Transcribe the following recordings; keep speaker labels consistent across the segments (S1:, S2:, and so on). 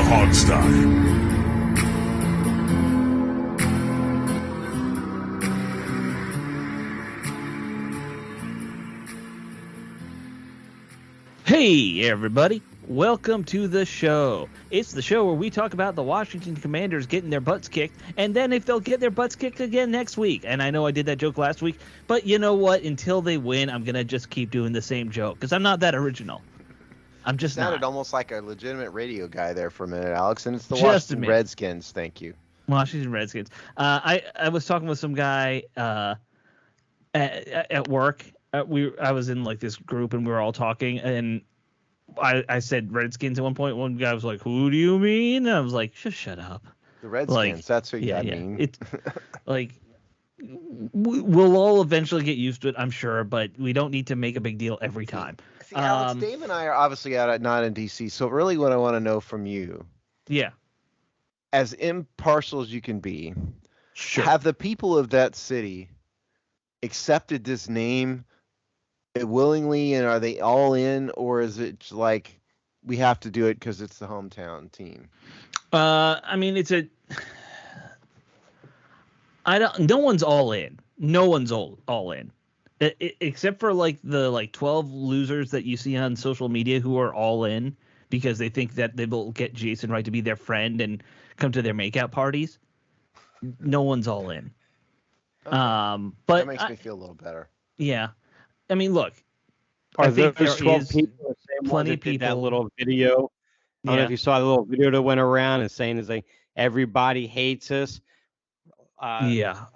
S1: Slye.
S2: Hey, everybody. Welcome to the show. It's the show where we talk about the Washington Commanders getting their butts kicked, and then if they'll get their butts kicked again next week. And I know I did that joke last week, but you know what? Until they win, I'm going to just keep doing the same joke because I'm not that original. I'm just
S3: sounded
S2: not.
S3: almost like a legitimate radio guy there for a minute, Alex, and it's the
S2: Just
S3: Washington Redskins. Thank you.
S2: Washington Redskins. I was talking with some guy at work. I was in like this group and we were all talking, and I said Redskins at one point. One guy was like, "Who do you mean?" And I was like, "Just shut up."
S3: The Redskins. That's what I mean.
S2: It's like we'll all eventually get used to it, I'm sure, but we don't need to make a big deal every time.
S3: See, Alex, Dave and I are obviously not in DC, so really what I want to know from you, as impartial as you can be, have the people of that city accepted this name willingly, and are they all in, or is it like we have to do it because it's the hometown team?
S2: I mean, no one's all in. No one's all in. Except for like the 12 losers that you see on social media who are all in because they think that they will get Jason Wright to be their friend and come to their makeout parties. No one's all in.
S3: Okay. But that makes me feel a little better.
S2: Yeah. I mean, look.
S4: I think there's 12 people. Plenty of people. That little video. I don't know if you saw the little video that went around and saying it's like everybody hates us.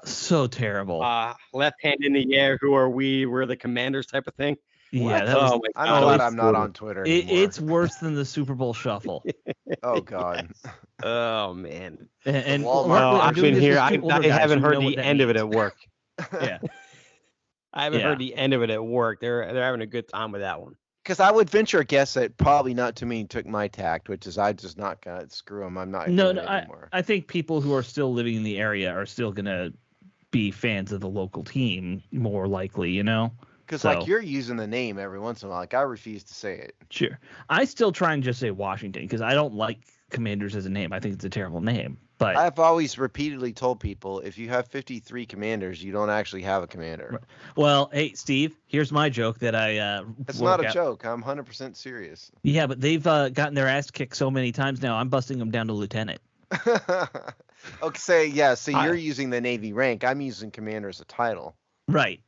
S2: So terrible.
S4: Left hand in the air. Who are we? We're the Commanders type of thing.
S2: Yeah,
S3: I'm glad I'm not on Twitter anymore.
S2: It's worse than the Super Bowl shuffle.
S3: Oh God.
S4: Oh man.
S2: And
S4: I've been here. I haven't heard the end of it at work.
S2: Yeah.
S4: I haven't heard the end of it at work. They're having a good time with that one.
S3: Because I would venture a guess that probably not too many took my tact, which is I just not gonna screw them. I'm not. No,
S2: anymore. I think people who are still living in the area are still gonna be fans of the local team more likely, you know.
S3: Because like you're using the name every once in a while. Like I refuse to say it.
S2: Sure, I still try and just say Washington because I don't like Commanders as a name. I think it's a terrible name. But
S3: I've always repeatedly told people if you have 53 Commanders, you don't actually have a commander.
S2: Well, hey, Steve, here's my joke that I
S3: It's not a joke. I'm 100% serious.
S2: Yeah, but they've gotten their ass kicked so many times now. I'm busting them down to lieutenant.
S3: Okay, so you're using the Navy rank. I'm using commander as a title.
S2: Right.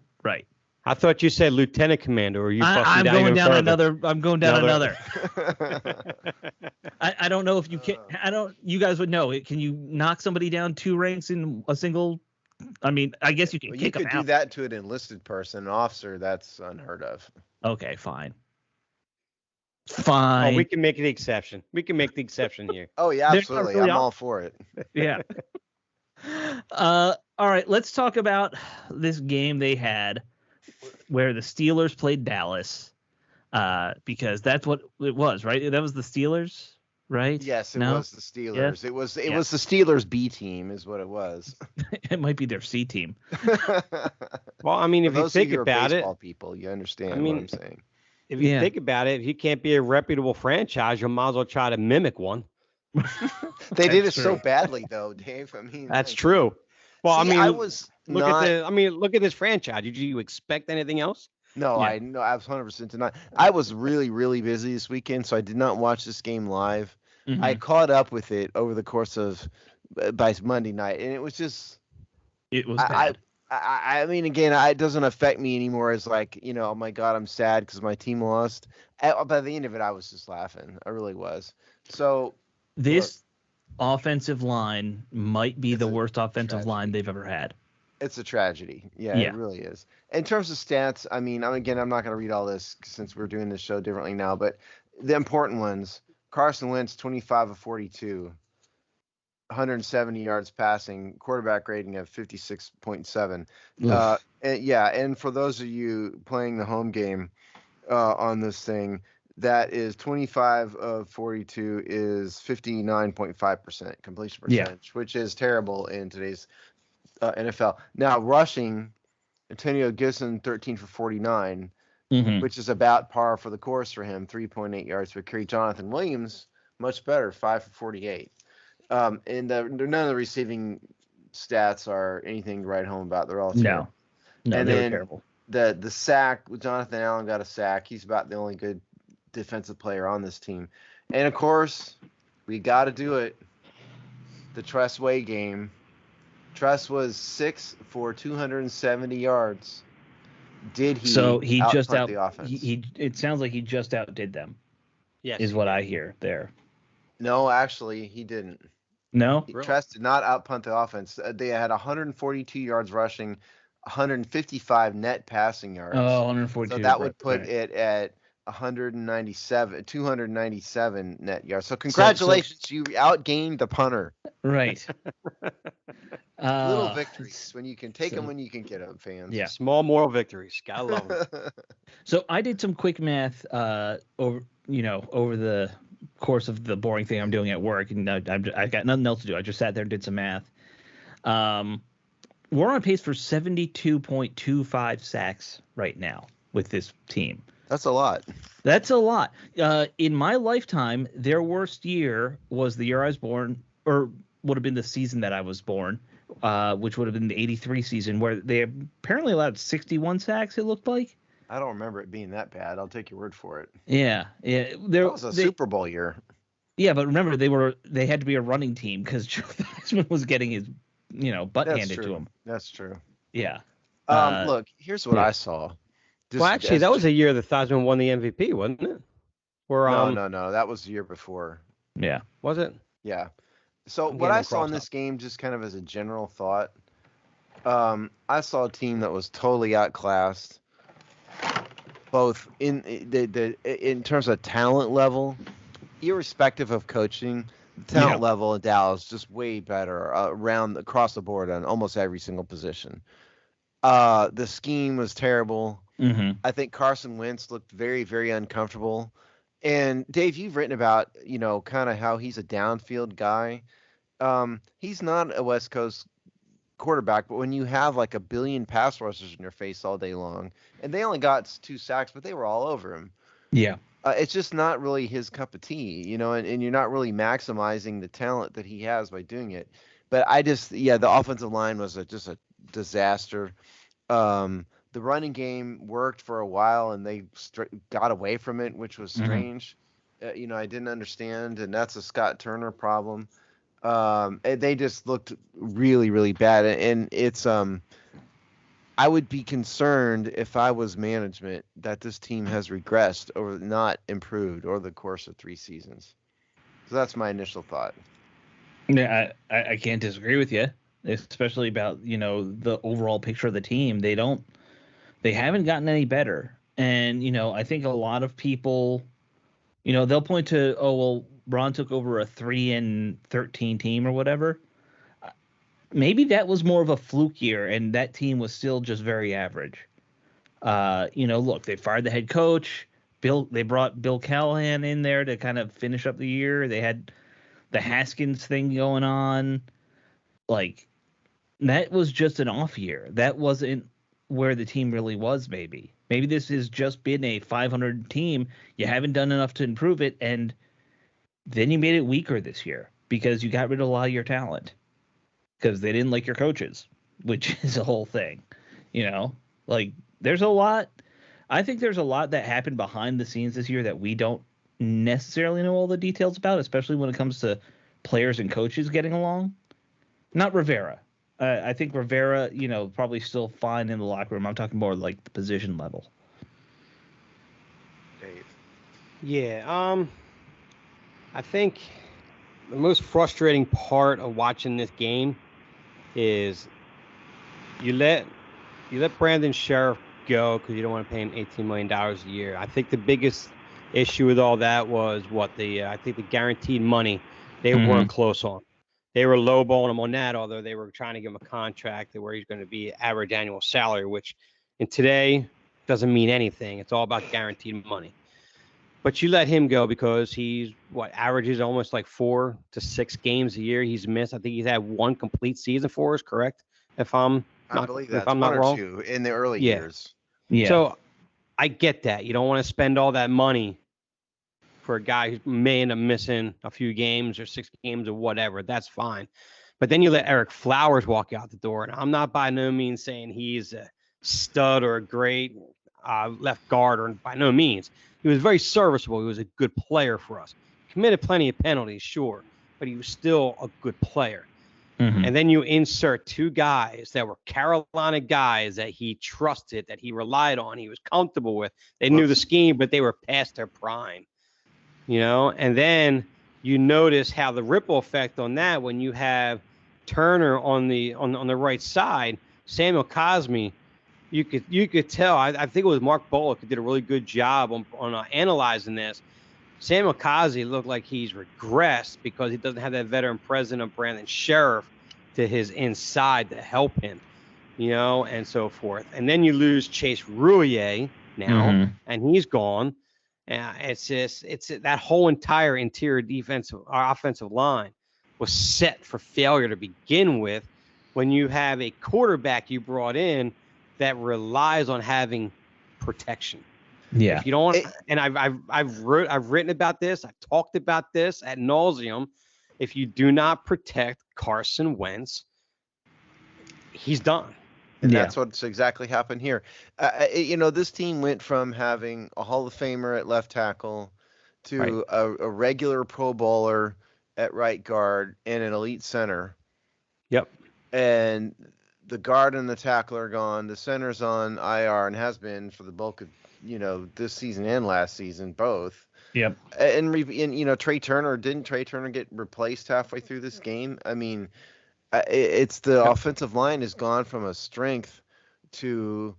S4: I thought you said lieutenant commander. Or
S2: I'm going down another. I don't know if you can. You guys would know. Can you knock somebody down 2 ranks in a single? I mean, I guess you can.
S3: You could do that to an enlisted person, an officer. That's unheard of.
S2: Okay, fine. Fine.
S4: Oh, we can make the exception. We can make the exception here.
S3: Oh yeah, absolutely. Really I'm all for it.
S2: Yeah. All right. Let's talk about this game they had, where the Steelers played Dallas, because that's what it was, right? That was the Steelers, right?
S3: Yes, it was the Steelers. Yeah. It was the Steelers B team, is what it was.
S2: It might be their C team.
S4: Well, I mean, if you think about it,
S3: people, you understand what I'm saying.
S4: If you think about it, if you can't be a reputable franchise, you might as well try to mimic one.
S3: They did it so badly, though, Dave. I mean,
S4: that's true. Well,
S3: see,
S4: look at this franchise. Did you expect anything else?
S3: No, I was 100% denied. I was really, really busy this weekend, so I did not watch this game live. Mm-hmm. I caught up with it over the course of by Monday night, and it was just.
S2: It was bad.
S3: I mean, again, it doesn't affect me anymore as like, oh my God, I'm sad because my team lost. By the end of it, I was just laughing. I really was. So
S2: this offensive line might be the worst offensive line they've ever had.
S3: It's a tragedy. Yeah, it really is. In terms of stats, I mean, I'm not going to read all this since we're doing this show differently now, but the important ones: Carson Wentz, 25 of 42. 170 yards passing, quarterback rating of 56.7. And for those of you playing the home game on this thing, that is 25 of 42 is 59.5% completion percentage, which is terrible in today's NFL. Now, rushing, Antonio Gibson, 13 for 49, which is about par for the course for him, 3.8 yards per carry. Jonathan Williams Much better, 5 for 48. And none of the receiving stats are anything to write home about. They're all terrible.
S2: No,
S3: and
S2: they
S3: then
S2: were terrible.
S3: The sack, Jonathan Allen got a sack. He's about the only good defensive player on this team. And of course, we got to do it. The Tress Way game. Tress was 6 for 270 yards. Did he?
S2: So he just out
S3: the offense?
S2: He it sounds like he just outdid them.
S4: Yes,
S2: is what I hear there.
S3: No, actually, he didn't.
S2: No,
S3: Tress did not outpunt the offense. They had 142 yards rushing, 155 net passing yards.
S2: Oh, 142.
S3: So that would put it at 297 net yards. So congratulations, you outgained the punter.
S2: Right.
S3: Little victories when you can take them when you can get them, fans.
S4: Yeah, small moral victories. Gotta love them.
S2: So I did some quick math over the course of the boring thing I'm doing at work, and I got nothing else to do. I just sat there and did some math. We're on pace for 72.25 sacks right now with this team.
S3: That's a lot.
S2: That's a lot. In my lifetime, their worst year was the year I was born, or would have been the season that I was born, which would have been the 83 season, where they apparently allowed 61 sacks, it looked like.
S3: I don't remember it being that bad. I'll take your word for it.
S2: Yeah.
S3: That was a Super Bowl year.
S2: Yeah, but remember, they had to be a running team because Joe Theismann was getting his butt handed to him.
S3: That's true.
S2: Yeah.
S3: Look, here's what I saw.
S4: Actually, that was the year that Theismann won the MVP, wasn't it?
S3: No. That was the year before.
S2: Yeah.
S4: Was it?
S3: Yeah. So what I saw in this game, just kind of as a general thought, I saw a team that was totally outclassed, both in terms of talent level, irrespective of coaching. The talent level in Dallas just way better across the board on almost every single position. The scheme was terrible.
S2: Mm-hmm.
S3: I think Carson Wentz looked very, very uncomfortable. And Dave, you've written about, kind of how he's a downfield guy. He's not a West Coast quarterback, but when you have like a billion pass rushers in your face all day long, and they only got 2 sacks, but they were all over him.
S2: Yeah.
S3: It's just not really his cup of tea, and you're not really maximizing the talent that he has by doing it. But the offensive line was just a disaster. The running game worked for a while, and they got away from it, which was strange. Mm-hmm. I didn't understand, and that's a Scott Turner problem. They just looked really, really bad, and it's I would be concerned if I was management that this team has regressed or not improved over the course of 3 seasons. So that's my initial thought.
S2: Yeah, I can't disagree with you, especially about the overall picture of the team. They haven't gotten any better, and I think a lot of people, they'll point to Ron took over a 3-13 team or whatever. Maybe that was more of a fluke year, and that team was still just very average. Look, they fired the head coach. They brought Bill Callahan in there to kind of finish up the year. They had the Haskins thing going on. Like, that was just an off year. That wasn't where the team really was, maybe. Maybe this has just been a 500 team. You haven't done enough to improve it, and then you made it weaker this year because you got rid of a lot of your talent because they didn't like your coaches, which is a whole thing. Like, there's a lot. I think there's a lot that happened behind the scenes this year that we don't necessarily know all the details about, especially when it comes to players and coaches getting along. Not Rivera. I think Rivera, probably still fine in the locker room. I'm talking more like the position level.
S3: Dave.
S4: Yeah. I think the most frustrating part of watching this game is you let Brandon Sheriff go because you don't want to pay him $18 million a year. I think the biggest issue with all that was I think the guaranteed money they weren't close on. They were lowballing him on that, although they were trying to give him a contract where he's going to be average annual salary, which in today doesn't mean anything. It's all about guaranteed money. But you let him go because he's averages almost like 4 to 6 games a year he's missed. I think he's had 1 complete season for us, correct? I believe that's 1 or 2
S3: in the early years.
S2: Yeah.
S4: So I get that. You don't want to spend all that money for a guy who may end up missing a few games or 6 games or whatever. That's fine. But then you let Eric Flowers walk out the door, and I'm not by no means saying he's a stud or a great left guard, or by no means. He was very serviceable. He was a good player for us. Committed plenty of penalties, sure, but he was still a good player. Mm-hmm. And then you insert 2 guys that were Carolina guys that he trusted, that he relied on, he was comfortable with. They knew the scheme, but they were past their prime, And then you notice how the ripple effect on that, when you have Turner on the right side, Samuel Cosme, you could tell. I think it was Mark Bullock who did a really good job on analyzing this. Samuel Cosme looked like he's regressed because he doesn't have that veteran presence of Brandon Sheriff to his inside to help him, and so forth. And then you lose Chase Rouillet now, and he's gone. It's that whole entire interior defensive or offensive line was set for failure to begin with when you have a quarterback you brought in that relies on having protection.
S2: Yeah.
S4: If you don't, and I've written about this, I've talked about this ad nauseum. If you do not protect Carson Wentz, he's done.
S3: And that's what's exactly happened here. This team went from having a Hall of Famer at left tackle to a regular Pro Bowler at right guard and an elite center.
S4: Yep.
S3: And the guard and the tackle are gone. The center's on IR and has been for the bulk of, this season and last season, both.
S2: Yep.
S3: And Trey Turner, didn't Trey Turner get replaced halfway through this game? I mean, it's the offensive line has gone from a strength to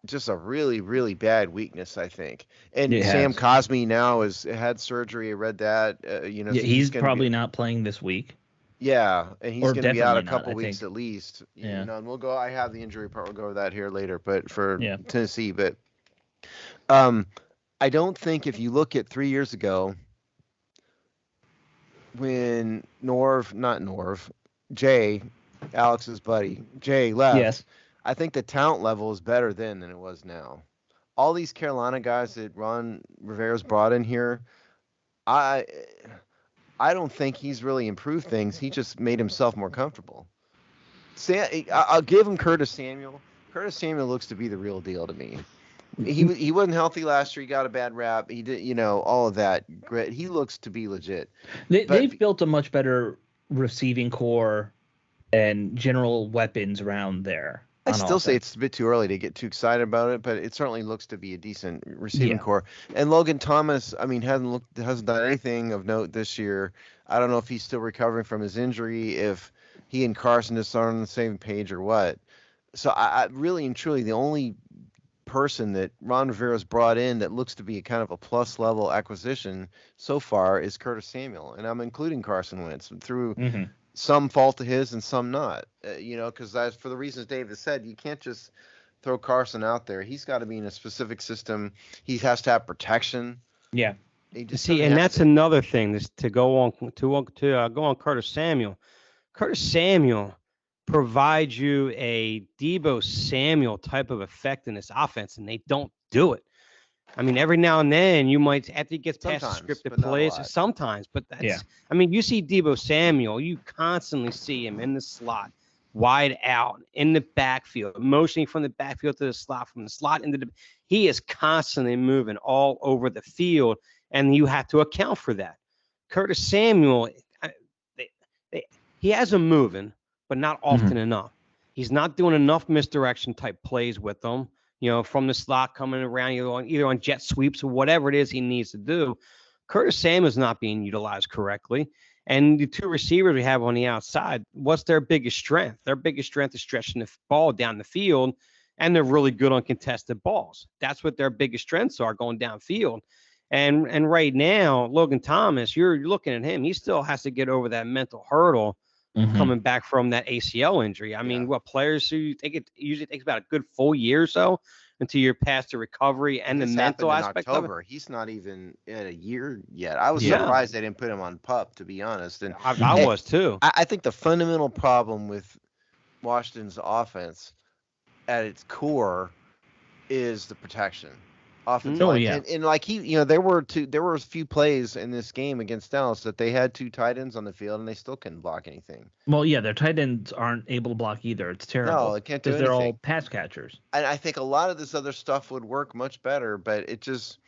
S3: just a really, really bad weakness, I think. And Sam Cosme now has had surgery. I read that.
S2: He's probably not playing this week.
S3: Yeah, and he's going to be out a couple weeks
S2: at
S3: least. And we'll go. I have the injury part. We'll go over that here later. But for Tennessee, but I don't think if you look at 3 years ago when Jay, Alex's buddy, Jay left.
S2: Yes.
S3: I think the talent level is better then than it was now. All these Carolina guys that Ron Rivera's brought in here, I don't think he's really improved things. He just made himself more comfortable. I'll give him Curtis Samuel. Curtis Samuel looks to be the real deal to me. He wasn't healthy last year. He got a bad rap. He did, all of that. He looks to be legit.
S2: They've built a much better receiving core and general weapons around there.
S3: I still say it's a bit too early to get too excited about it, but it certainly looks to be a decent receiving core. And Logan Thomas, hasn't done anything of note this year. I don't know if he's still recovering from his injury, if he and Carson just aren't on the same page or what. So I really and truly, the only person that Ron Rivera's brought in that looks to be a kind of a plus level acquisition so far is Curtis Samuel, and I'm including Carson Wentz through some fault of his and some not. Because for the reasons Dave has said, you can't just throw Carson out there. He's got to be in a specific system. He has to have protection.
S2: Yeah.
S4: And that's another thing to go on Curtis Samuel. Curtis Samuel provides you a Deebo Samuel type of effect in this offense, and they don't do it. I mean, every now and then you might, after he gets past the scripted plays, sometimes, but that's, I mean, you see Deebo Samuel, you constantly see him in the slot, wide out, in the backfield, motioning from the backfield to the slot, from the slot into the, he is constantly moving all over the field, and you have to account for that. Curtis Samuel, he has him moving, but not often enough. He's not doing enough misdirection type plays with them, from the slot coming around, either on jet sweeps or whatever it is he needs to do. Curtis Samuel's not being utilized correctly. And the two receivers we have on the outside, what's their biggest strength? Their biggest strength is stretching the ball down the field, and they're really good on contested balls. That's what their biggest strengths are, going downfield. And right now, Logan Thomas, you're looking at him. He still has to get over that mental hurdle coming back from that ACL injury. I mean, players who it usually takes about a good full year or so until you're past the recovery and the mental aspect of it.
S3: He's not even at a year yet. I was surprised they didn't put him on PUP, to be honest. And
S4: I was too.
S3: I think the fundamental problem with Washington's offense at its core is the protection. offensive line. And like there were a few plays in this game against Dallas that they had 2 tight ends on the field and they still couldn't block anything.
S2: Well, yeah, their tight ends aren't able to block either. It's terrible.
S3: No, they can't do anything.
S2: They're all pass catchers.
S3: And I think a lot of this other stuff would work much better, but it just,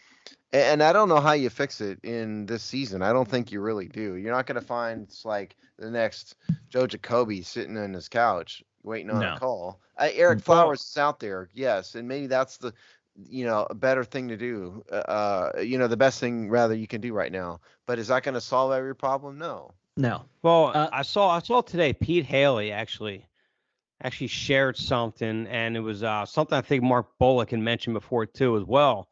S3: and I don't know how you fix it in this season. I don't think you really do. You're not going to find like the next Joe Jacoby sitting on his couch waiting on a call. Eric Flowers is out there, yes, and maybe that's the a better thing to do. The best thing rather you can do right now. But is that going to solve every problem? No.
S4: Well, I saw today Pete Haley actually shared something, and it was something I think Mark Bullock had mentioned before too as well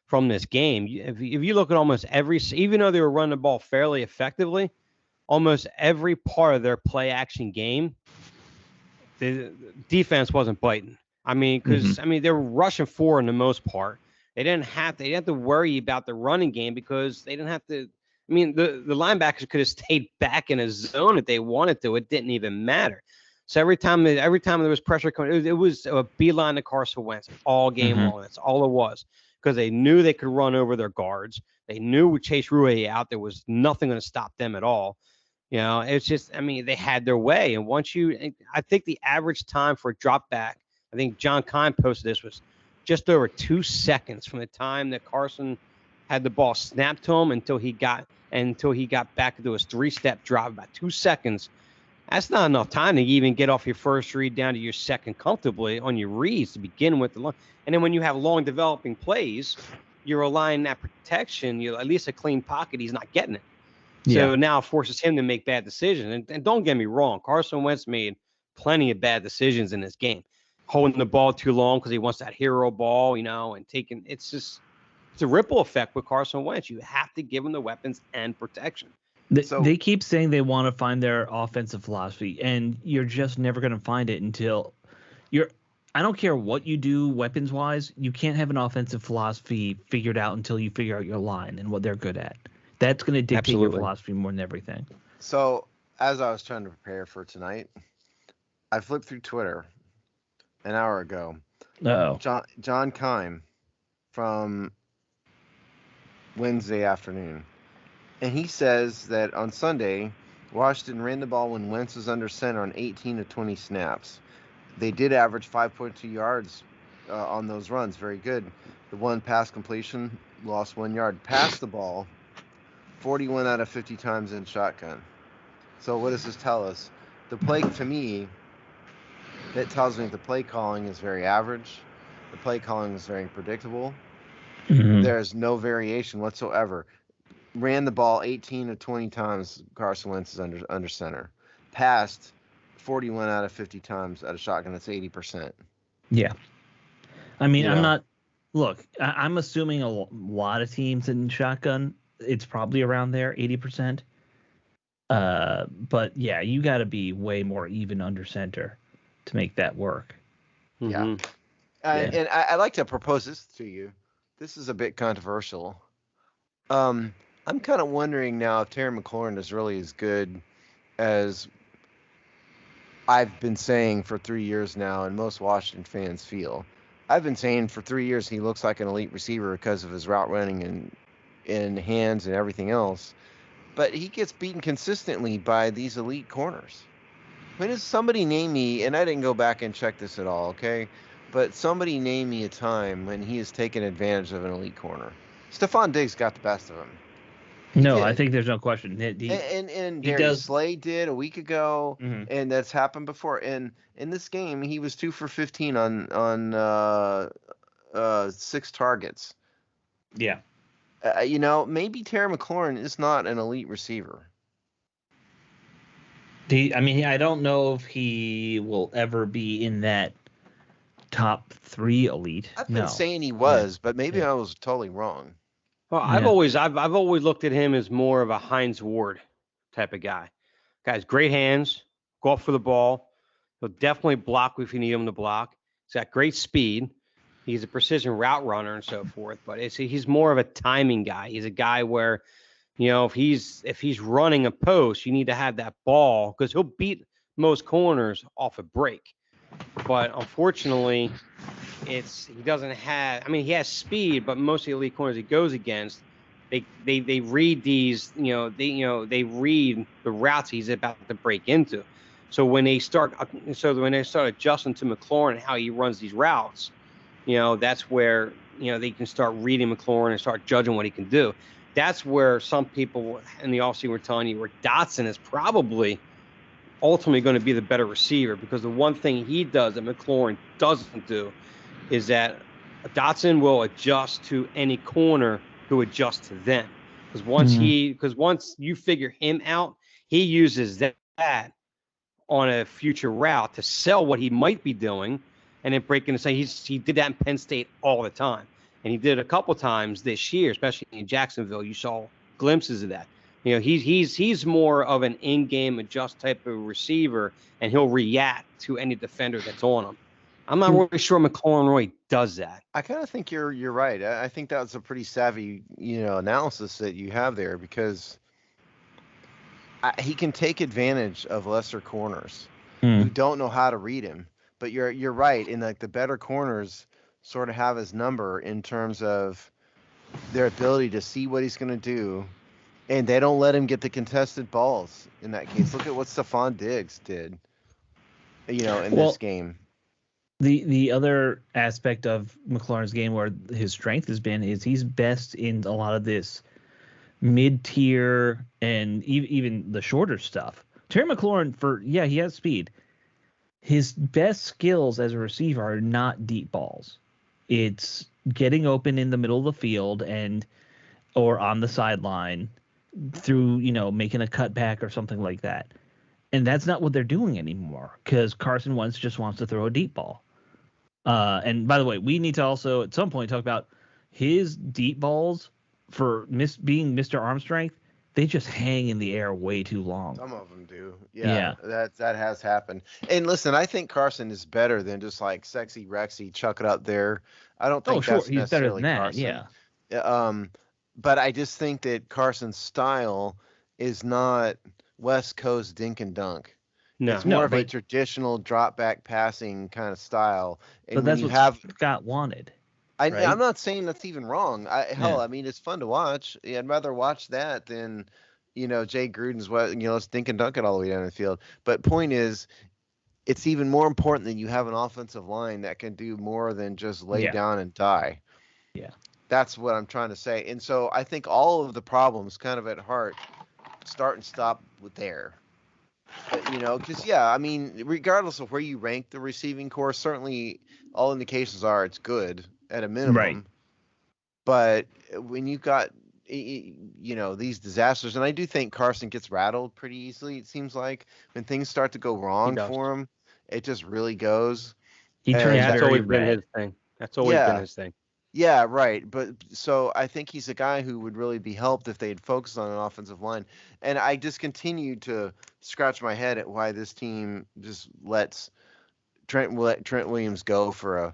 S4: from this game. If you look at almost even though they were running the ball fairly effectively, almost every part of their play action game, the defense wasn't biting. I mean, because they were rushing 4 in the most part. They didn't have to worry about the running game because they didn't have to. I mean, the linebackers could have stayed back in a zone if they wanted to. It didn't even matter. So every time there was pressure coming, it was a beeline to Carson Wentz all game long. That's all it was, because they knew they could run over their guards. They knew with Chase Roullier out, there was nothing going to stop them at all. It's just, they had their way. And I think the average time for a drop back, I think John Kine posted this, was just over 2 seconds from the time that Carson had the ball snapped to him until he got back into his 3-step drop. About 2 seconds. That's not enough time to even get off your first read down to your second comfortably on your reads to begin with. And then when you have long developing plays, you're relying on that protection. At least a clean pocket, he's not getting it. So now it forces him to make bad decisions. And don't get me wrong, Carson Wentz made plenty of bad decisions in this game. Holding the ball too long because he wants that hero ball, and taking it's a ripple effect with Carson Wentz. You have to give him the weapons and protection.
S2: They keep saying they want to find their offensive philosophy, and you're just never going to find it until I don't care what you do weapons wise, you can't have an offensive philosophy figured out until you figure out your line and what they're good at. That's going to dictate your philosophy more than everything.
S3: So as I was trying to prepare for tonight, I flipped through Twitter an hour ago. John Kime from Wednesday afternoon. And he says that on Sunday, Washington ran the ball when Wentz was under center on 18 of 20 snaps. They did average 5.2 yards on those runs. Very good. The one pass completion lost 1 yard. Passed the ball 41 out of 50 times in shotgun. So what does this tell us? The play, to me, it tells me the play calling is very average. The play calling is very predictable. There's no variation whatsoever. Ran the ball 18 of 20 times. Carson Wentz is under center. Passed 41 out of 50 times at a shotgun. That's 80%.
S2: Yeah. I'm not. Look, I'm assuming a lot of teams in shotgun, it's probably around there, 80%. But yeah, you got to be way more even under center to make that work.
S3: Yeah. And I like to propose this to you. This is a bit controversial. I'm kind of wondering now if Terry McLaurin is really as good as I've been saying for 3 years now, and most Washington fans feel. I've been saying for 3 years he looks like an elite receiver because of his route running and hands and everything else. But he gets beaten consistently by these elite corners. When does somebody name me, and I didn't go back and check this at all, okay? But somebody name me a time when he has taken advantage of an elite corner. Stephon Diggs got the best of him.
S2: No, I think there's no question.
S3: And Darius Slye did a week ago, and that's happened before. And in this game, he was 2 for 15 on 6 targets.
S2: Yeah.
S3: Maybe Terry McLaurin is not an elite receiver.
S2: I don't know if he will ever be in that top 3 elite.
S3: I've been saying he was, but maybe I was totally wrong.
S4: Well, I've always looked at him as more of a Hines Ward type of guy. Guy's great hands, go up for the ball. He'll definitely block if you need him to block. He's got great speed. He's a precision route runner and so forth. But he's more of a timing guy. He's a guy where, if he's running a post, you need to have that ball because he'll beat most corners off a break. but unfortunately, he doesn't have. I mean, he has speed, but most of the elite corners he goes against, they read these. They read the routes he's about to break into. So when they start adjusting to McLaurin and how he runs these routes, that's where they can start reading McLaurin and start judging what he can do. That's where some people in the offseason were telling you where Dotson is probably ultimately going to be the better receiver, because the one thing he does that McLaurin doesn't do is that Dotson will adjust to any corner who adjusts to them. Because once you figure him out, he uses that on a future route to sell what he might be doing, and then break into say he did that in Penn State all the time, and he did it a couple times this year, especially in Jacksonville. You saw glimpses of that. He's more of an in-game adjust type of receiver, and he'll react to any defender that's on him. I'm not really sure McLaurin really does that.
S3: I kind of think you're right. I think that was a pretty savvy, analysis that you have there, because he can take advantage of lesser corners who don't know how to read him. But you're right, in like the better corners sort of have his number in terms of their ability to see what he's going to do, and they don't let him get the contested balls in that case. Look at what Stephon Diggs did, in this game.
S2: The other aspect of McLaurin's game where his strength has been is he's best in a lot of this mid-tier and even the shorter stuff. Terry McLaurin, he has speed. His best skills as a receiver are not deep balls. It's getting open in the middle of the field or on the sideline through, making a cutback or something like that. And that's not what they're doing anymore, because Carson Wentz just wants to throw a deep ball. And by the way, we need to also at some point talk about his deep balls for being Mr. Arm Strength. They just hang in the air way too long.
S3: Some of them do. Yeah. That has happened. And listen, I think Carson is better than just like sexy Rexy, chuck it up there. I don't think that's
S2: he's better than that.
S3: Carson. Yeah. But I just think that Carson's style is not West Coast dink and dunk. No, it's more of a traditional drop back passing kind of style. And
S2: but that's what Scott wanted.
S3: Right? I'm not saying that's even wrong. I mean, it's fun to watch. I'd rather watch that than, Jay Gruden's let's dink and dunk it all the way down the field. But point is, it's even more important that you have an offensive line that can do more than just lay down and die.
S2: Yeah.
S3: That's what I'm trying to say. And so I think all of the problems kind of at heart start and stop with there. Because, I mean, regardless of where you rank the receiving corps, certainly all indications are it's good at a minimum. Right. But when you've got, these disasters, and I do think Carson gets rattled pretty easily, it seems like. When things start to go wrong for him, it just really goes.
S2: He turns
S4: that's always been his thing. That's always been his thing.
S3: Yeah, right. But so I think he's a guy who would really be helped if they'd focused on an offensive line. And I just continue to scratch my head at why this team just lets Trent Williams go for a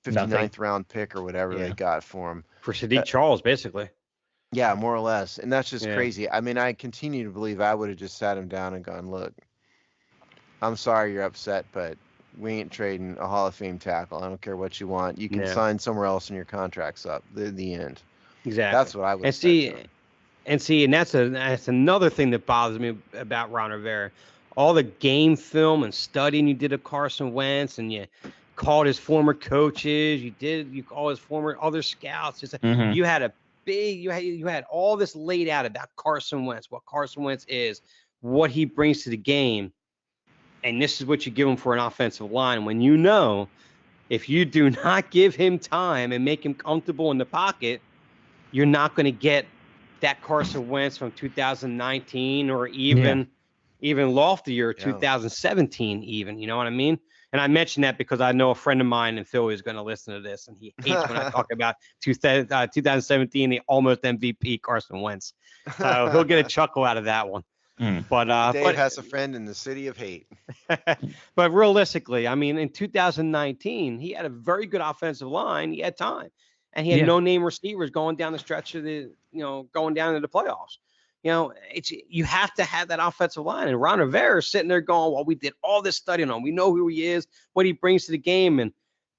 S3: 59th round pick or whatever they got for him.
S4: For Sadiq Charles, basically.
S3: Yeah, more or less. And that's just crazy. I mean, I continue to believe I would have just sat him down and gone, look, I'm sorry you're upset, but we ain't trading a Hall of Fame tackle. I don't care what you want. You can sign somewhere else and your contract's up. The end.
S4: Exactly.
S3: That's what I would say.
S4: And that's another thing that bothers me about Ron Rivera. All the game film and studying you did of Carson Wentz, and you called his former coaches. You called his former other scouts. You had you had all this laid out about Carson Wentz, what Carson Wentz is, what he brings to the game. And this is what you give him for an offensive line. When if you do not give him time and make him comfortable in the pocket, you're not going to get that Carson Wentz from 2019 or even loftier 2017 even. You know what I mean? And I mention that because I know a friend of mine in Philly is going to listen to this, and he hates when I talk about 2017, the almost MVP Carson Wentz. So he'll get a chuckle out of that one. But
S3: Dave has a friend in the city of hate.
S4: But realistically, I mean, in 2019, he had a very good offensive line. He had time, and he had no-name receivers going down the stretch of going down into the playoffs. you have to have that offensive line. And Ron Rivera is sitting there going, well, we did all this studying on him. We know who he is, what he brings to the game, and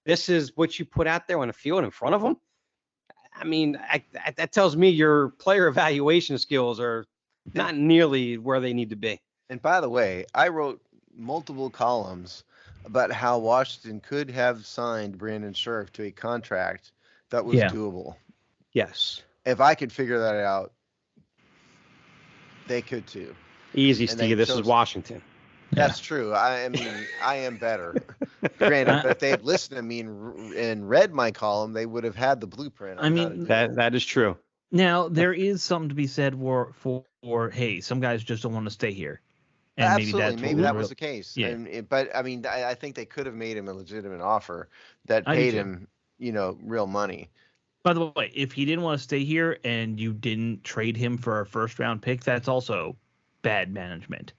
S4: this is what you put out there on the field in front of him. I mean, that tells me your player evaluation skills are not nearly where they need to be.
S3: And by the way, I wrote multiple columns about how Washington could have signed Brandon Scherff to a contract that was doable.
S4: Yes.
S3: If I could figure that out, they could too.
S4: Easy, Steve. This is Washington.
S3: That's true. I mean, I am better. Granted, but if they had listened to me and read my column, they would have had the blueprint.
S4: I mean, that is true.
S2: Now, there is something to be said for hey, some guys just don't want to stay here. And
S3: absolutely, maybe that was the case. Yeah. But I mean, I think they could have made him a legitimate offer that paid him, real money.
S2: By the way, if he didn't want to stay here and you didn't trade him for a first-round pick, that's also bad management.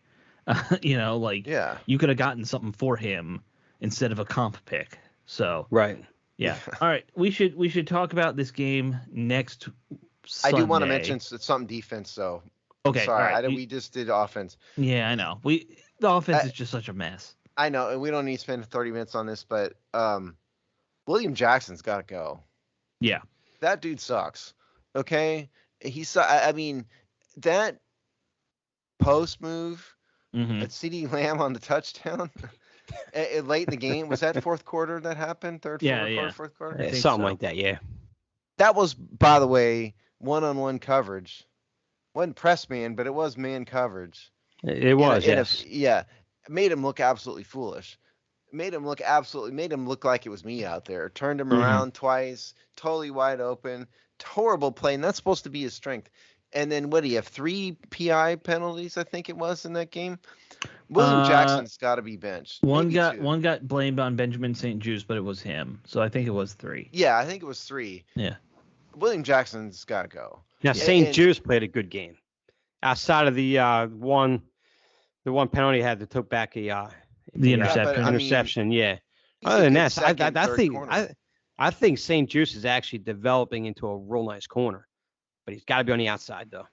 S2: You could have gotten something for him instead of a comp pick. So
S4: right,
S2: yeah. All right, we should talk about this game next Sunday.
S3: I do want to mention something defense, though.
S2: Okay,
S3: sorry,
S2: right.
S3: We just did offense.
S2: Yeah, I know. The offense is just such a mess.
S3: I know, and we don't need to spend 30 minutes on this, but William Jackson's got to go.
S2: Yeah,
S3: that dude sucks. Okay, I mean, that post move at CeeDee Lamb on the touchdown late in the game, was that fourth quarter that happened? Fourth quarter,
S4: something like that. Yeah,
S3: that was, by the way, one-on-one coverage. Wasn't press man, but it was man coverage.
S4: It was, yes.
S3: It made him look absolutely foolish. Made him look like it was me out there. Turned him around twice, totally wide open. Horrible play, and that's supposed to be his strength. And then what do you have? 3 PI penalties, I think it was, in that game. William Jackson's got to be benched.
S2: One got blamed on Benjamin St-Juste, but it was him. So I think it was 3.
S3: Yeah, I think it was 3.
S2: Yeah.
S3: William Jackson's got to go.
S4: Now, St-Juste played a good game. Outside of the one penalty he had that took back the interception. Yeah. Other than that, I think St-Juste is actually developing into a real nice corner, but he's got to be on the outside though.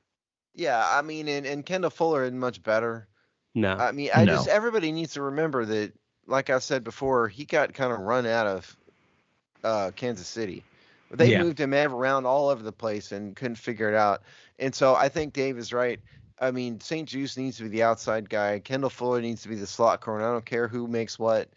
S3: Yeah, I mean, and Kendall Fuller isn't much better.
S4: No.
S3: I mean, everybody needs to remember that, like I said before, he got kind of run out of Kansas City. They moved him around all over the place and couldn't figure it out. And so I think Dave is right. I mean, St-Juste needs to be the outside guy. Kendall Fuller needs to be the slot corner. I don't care who makes what.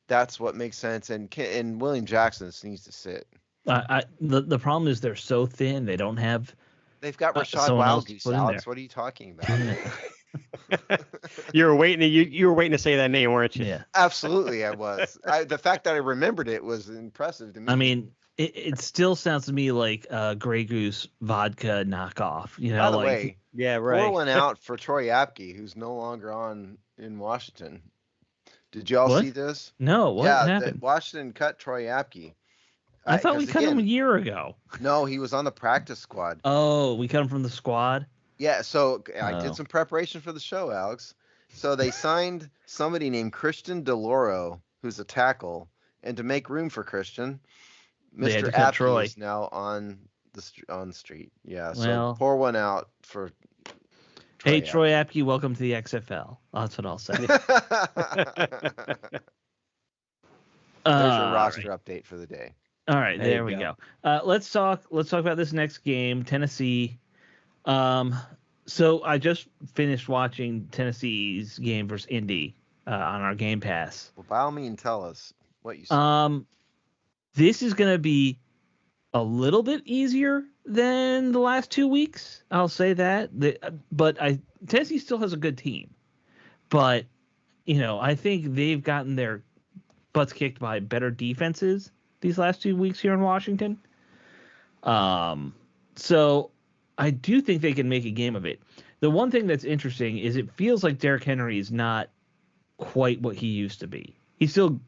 S3: That's what makes sense. And William Jackson needs to sit.
S2: The problem is they're so thin. They don't have.
S3: They've got Rashad Wildgoose, Alex. What are you talking about?
S4: You were waiting to say that name, weren't you?
S2: Yeah.
S3: Absolutely, I was. The fact that I remembered it was impressive to me.
S2: I mean, it still sounds to me like Grey Goose vodka knockoff.
S3: By the way,
S4: yeah, right.
S3: Pour one out for Troy Apke, who's no longer in Washington. Did y'all see this?
S2: No, what happened?
S3: Washington cut Troy Apke.
S2: I thought we cut him a year ago.
S3: No, he was on the practice squad.
S2: Oh, we cut him from the squad?
S3: Yeah, so I did some preparation for the show, Alex. So they signed somebody named Christian DeLauro, who's a tackle, and to make room for Christian, Mr. Apke is now on the street. Yeah, so pour one out for Troy Apke.
S2: Troy Apke, welcome to the XFL. That's what I'll say.
S3: There's your roster update for the day.
S2: All right, there we go. Let's talk about this next game, Tennessee. So I just finished watching Tennessee's game versus Indy on our Game Pass.
S3: Well, by all means, tell us what you saw.
S2: This is going to be a little bit easier than the last 2 weeks. I'll say that. But Tennessee still has a good team. But, I think they've gotten their butts kicked by better defenses these last 2 weeks here in Washington. So I do think they can make a game of it. The one thing that's interesting is it feels like Derrick Henry is not quite what he used to be. He's still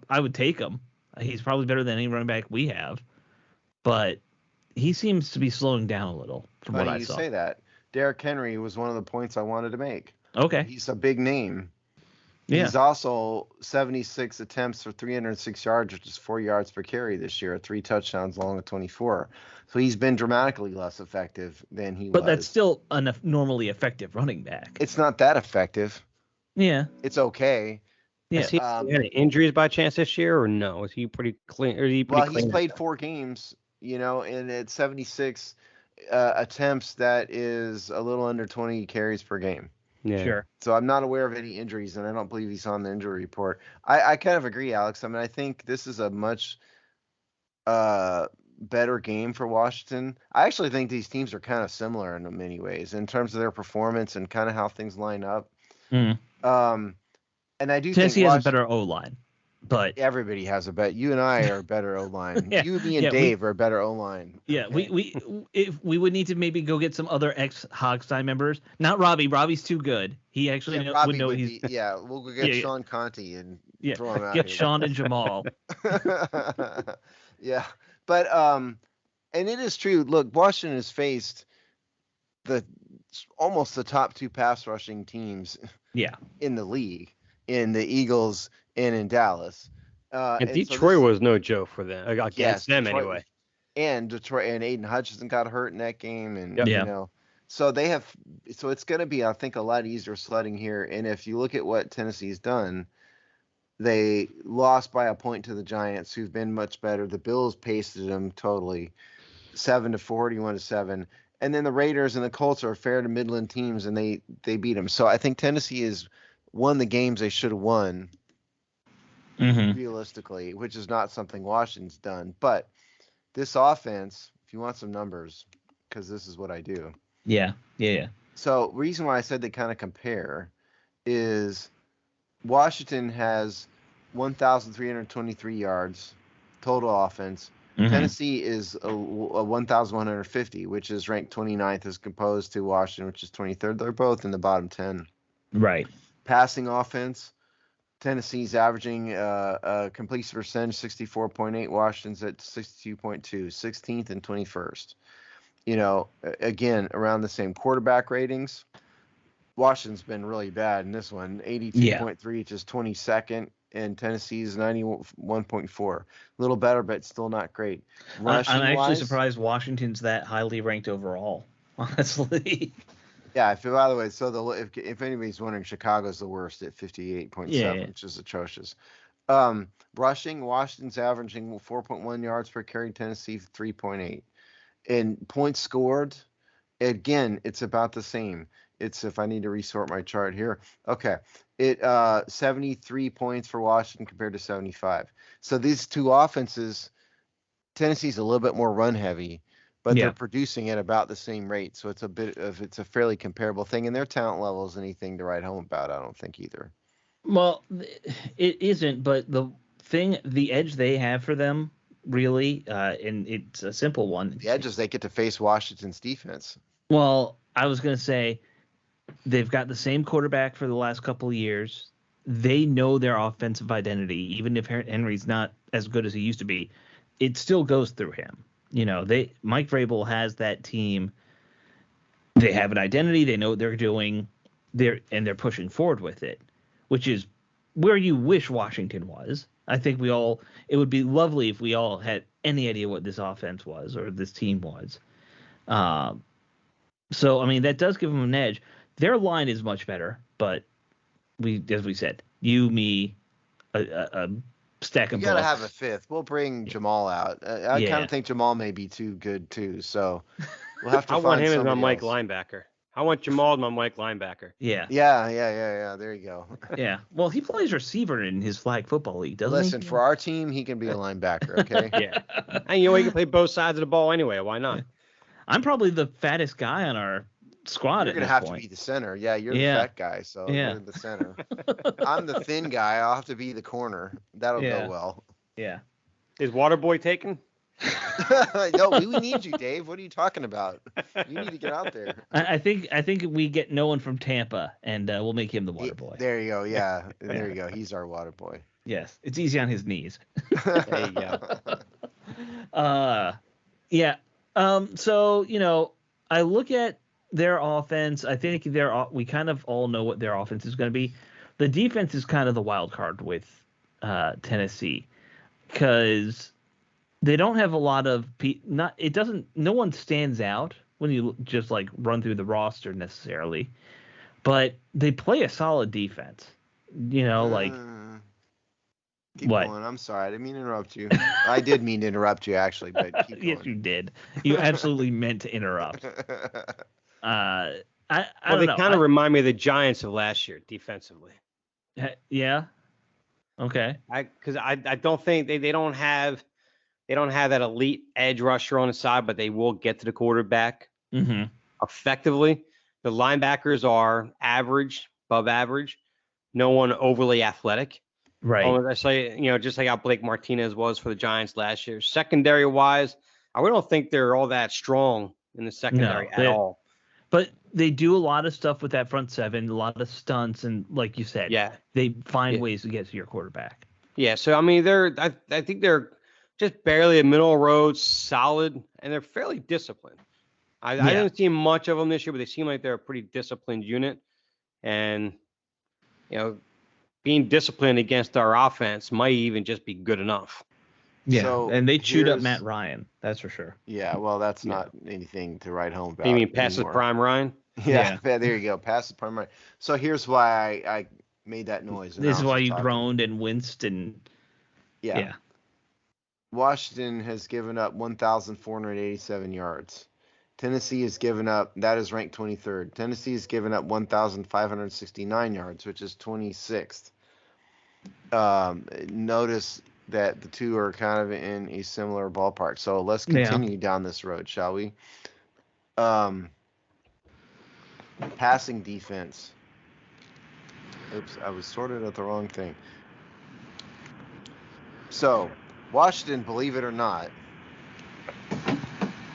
S2: I would take him. He's probably better than any running back we have, but he seems to be slowing down a little from what I saw.
S3: You say that. Derrick Henry was one of the points I wanted to make.
S2: Okay.
S3: He's a big name. He's also 76 attempts for 306 yards, which is 4 yards per carry this year, 3 touchdowns along with 24. So he's been dramatically less effective than he was.
S2: But that's still a normally effective running back.
S3: It's not that effective.
S2: Yeah.
S3: It's okay.
S4: Yeah. Has he had any injuries by chance this year, or no? Is he pretty clean? He's
S3: played 4 games, and at 76 attempts, that is a little under 20 carries per game.
S2: Yeah. Sure.
S3: So I'm not aware of any injuries, and I don't believe he's on the injury report. I kind of agree, Alex. I mean, I think this is a much better game for Washington. I actually think these teams are kind of similar in many ways in terms of their performance and kind of how things line up.
S2: Mm.
S3: And I do
S2: Tennessee
S3: think
S2: has a better O-line. But
S3: everybody has a bet. You and I are a better O-line. You, me, and Dave are a better O-line.
S2: Yeah, okay. we would need to maybe go get some other ex-Hogstine members. Not Robbie. Robbie's too good. He actually would know he's.
S3: We'll go get Sean Conti and throw him out.
S2: Get
S3: here.
S2: Sean and Jamal.
S3: Yeah, but and it is true. Look, Washington has faced almost the top 2 pass rushing teams. In the league, in the Eagles. And in Dallas.
S4: And Detroit was no joke for them. Against them Detroit, anyway.
S3: And Detroit and Aiden Hutchinson got hurt in that game. And, so they have, so it's going to be, I think, a lot easier sledding here. And if you look at what Tennessee's done, they lost by a point to the Giants, who've been much better. The Bills pasted them totally 7-4, 41-7. And then the Raiders and the Colts are fair to Midland teams, and they beat them. So I think Tennessee has won the games they should have won. Realistically, which is not something Washington's done. But this offense, if you want some numbers, because this is what I do.
S2: Yeah.
S3: So reason why I said they kind of compare is Washington has 1,323 yards total offense. Tennessee is a 1,150, which is ranked 29th as opposed to Washington, which is 23rd. They're both in the bottom 10.
S2: Right.
S3: Passing offense. Tennessee's averaging completion percentage 64.8. Washington's at 62.2, 16th and 21st. Again, around the same quarterback ratings. Washington's been really bad in this one, 82.3, which is 22nd, and Tennessee's 91.4. A little better, but still not great.
S2: I'm actually surprised Washington's that highly ranked overall, honestly.
S3: Yeah, by the way, so if anybody's wondering, Chicago's the worst at 58.7, which is atrocious. Rushing, Washington's averaging 4.1 yards per carry, Tennessee 3.8. And points scored, again, it's about the same. It's, if I need to resort my chart here. Okay, 73 points for Washington compared to 75. So these two offenses, Tennessee's a little bit more run heavy. But they're producing at about the same rate, so it's a fairly comparable thing, and their talent level is anything to write home about. I don't think either.
S2: Well, it isn't, but the edge they have for them, really, and it's a simple one.
S3: The edge is they get to face Washington's defense.
S2: Well, I was going to say they've got the same quarterback for the last couple of years. They know their offensive identity, even if Henry's not as good as he used to be. It still goes through him. Mike Vrabel has that team. They have an identity. They know what they're doing. They're pushing forward with it, which is where you wish Washington was. I think it would be lovely if we all had any idea what this offense was or this team was. So, I mean, that does give them an edge. Their line is much better, but as we said, you, me, a stack of.
S3: You gotta have a fifth. We'll bring Jamal out. I kind of think Jamal may be too good too. So we'll have to.
S4: I want him as my Mike linebacker. I want Jamal as my Mike linebacker.
S2: Yeah.
S3: There you go.
S2: Yeah. Well, he plays receiver in his flag football league, doesn't he?
S3: Listen, for our team, he can be a linebacker. Okay.
S4: Yeah. And he can play both sides of the ball anyway. Why not?
S2: I'm probably the fattest guy on our squad.
S3: You're gonna have to be the center. Yeah, you're the fat guy, so you're the center. I'm the thin guy. I'll have to be the corner. That'll go well.
S2: Yeah.
S4: Is Waterboy taken?
S3: No, we need you, Dave. What are you talking about? You need to get out there.
S2: I think we get no one from Tampa, and we'll make him the water boy.
S3: There you go. Yeah, there you go. He's our water boy.
S2: Yes, it's easy on his knees.
S3: There you go.
S2: Yeah. So I look at their offense, I think we kind of all know what their offense is going to be. The defense is kind of the wild card with Tennessee because they don't have a lot of no one stands out when you just like run through the roster necessarily, but they play a solid defense.
S3: Keep
S2: what?
S3: going. I'm sorry. I didn't mean to interrupt you. I did mean to interrupt you, actually, but keep going.
S2: Yes, you did. You absolutely meant to interrupt. I don't
S4: they
S2: know.
S4: kind of remind me of the Giants of last year defensively.
S2: Yeah. Okay.
S4: Because I don't think they don't have that elite edge rusher on the side, but they will get to the quarterback effectively. The linebackers are average, above average. No one overly athletic.
S2: Right.
S4: I say, just like how Blake Martinez was for the Giants last year. Secondary wise, I really don't think they're all that strong in the secondary at all.
S2: But they do a lot of stuff with that front seven, a lot of stunts, and like you said, they find ways to get to your quarterback.
S4: Yeah, so I mean, I think they're just barely a middle road, solid, and they're fairly disciplined. I didn't see much of them this year, but they seem like they're a pretty disciplined unit, and being disciplined against our offense might even just be good enough.
S2: Yeah, so and they chewed up Matt Ryan, that's for sure.
S3: Yeah, well, that's not anything to write home about.
S4: You mean pass the prime Ryan?
S3: Yeah, there you go, pass the prime Ryan. So here's why I made that noise.
S2: This is why you groaned and winced and
S3: yeah. Washington has given up 1,487 yards. Tennessee has given up, that is ranked 23rd. Tennessee has given up 1,569 yards, which is 26th. Notice that the two are kind of in a similar ballpark. So let's continue down this road, shall we? Passing defense. Oops, I was sorted at the wrong thing. So, Washington, believe it or not,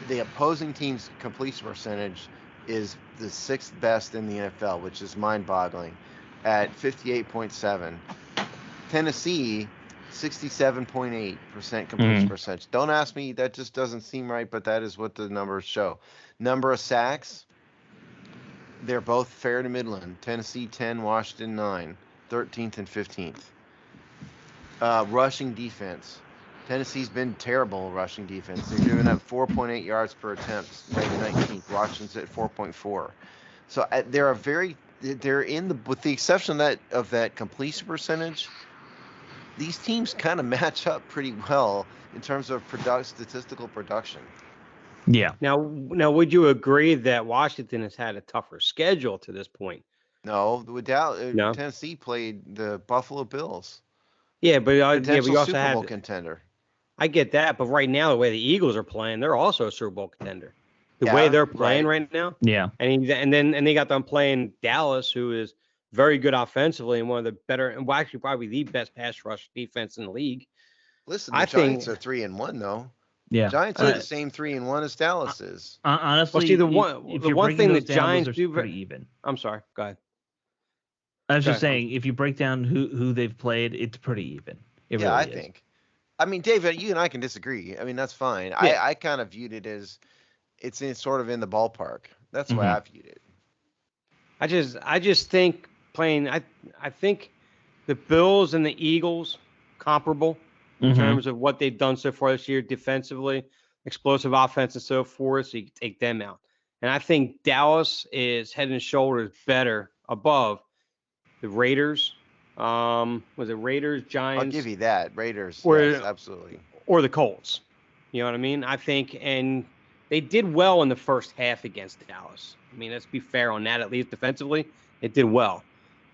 S3: the opposing team's completion percentage is the 6th best in the NFL, which is mind-boggling, at 58.7. Tennessee, 67.8% completion percentage. Don't ask me, that just doesn't seem right, but that is what the numbers show. Number of sacks, they're both fair to Midland. Tennessee 10, Washington 9, 13th and 15th. Rushing defense. Tennessee's been terrible rushing defense. They're giving up 4.8 yards per attempt, rated 19th. Washington's at 4.4. So with the exception of that completion percentage, these teams kind of match up pretty well in terms of statistical production.
S2: Yeah.
S4: Now, would you agree that Washington has had a tougher schedule to this point?
S3: No, Tennessee played the Buffalo Bills.
S4: Yeah, but we also
S3: Super Bowl contender.
S4: I get that, but right now the way the Eagles are playing, they're also a Super Bowl contender. The way they're playing right now.
S2: Yeah.
S4: And they got them playing Dallas, who is very good offensively and one of the better, and actually probably the best pass rush defense in the league.
S3: Listen, the Giants are 3-1 though.
S2: Yeah.
S3: Giants are the same 3-1 as Dallas is.
S2: Honestly,
S4: the one thing the Giants do
S2: pretty even.
S4: I'm sorry. Go ahead.
S2: I was just saying, if you break down who they've played, it's pretty even.
S3: I think. I mean, David, you and I can disagree. I mean, that's fine. Yeah. I kind of viewed it as it's sort of in the ballpark. That's the way I viewed it.
S4: I just think playing. I think the Bills and the Eagles comparable in terms of what they've done so far this year defensively, explosive offense, and so forth. So you can take them out. And I think Dallas is head and shoulders better above the Raiders. Was it Raiders, Giants?
S3: I'll give you that. Raiders, yes, absolutely.
S4: Or the Colts. You know what I mean? I think, and they did well in the first half against Dallas. I mean, let's be fair on that. At least defensively, it did well.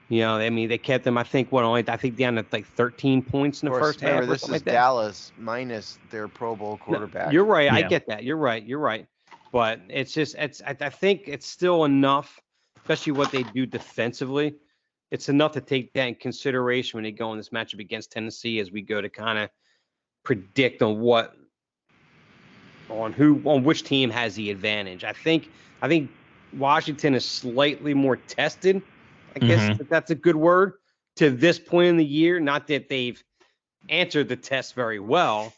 S4: You know, I mean, they kept them. I think down to like 13 points in the first half.
S3: This is Dallas minus their Pro Bowl quarterback.
S4: You're right. Yeah. I get that. You're right. But it's just, I think it's still enough, especially what they do defensively. It's enough to take that in consideration when they go in this matchup against Tennessee as we go to kind of predict on which team has the advantage. I think Washington is slightly more tested. I guess that's a good word to this point in the year. Not that they've answered the test very well,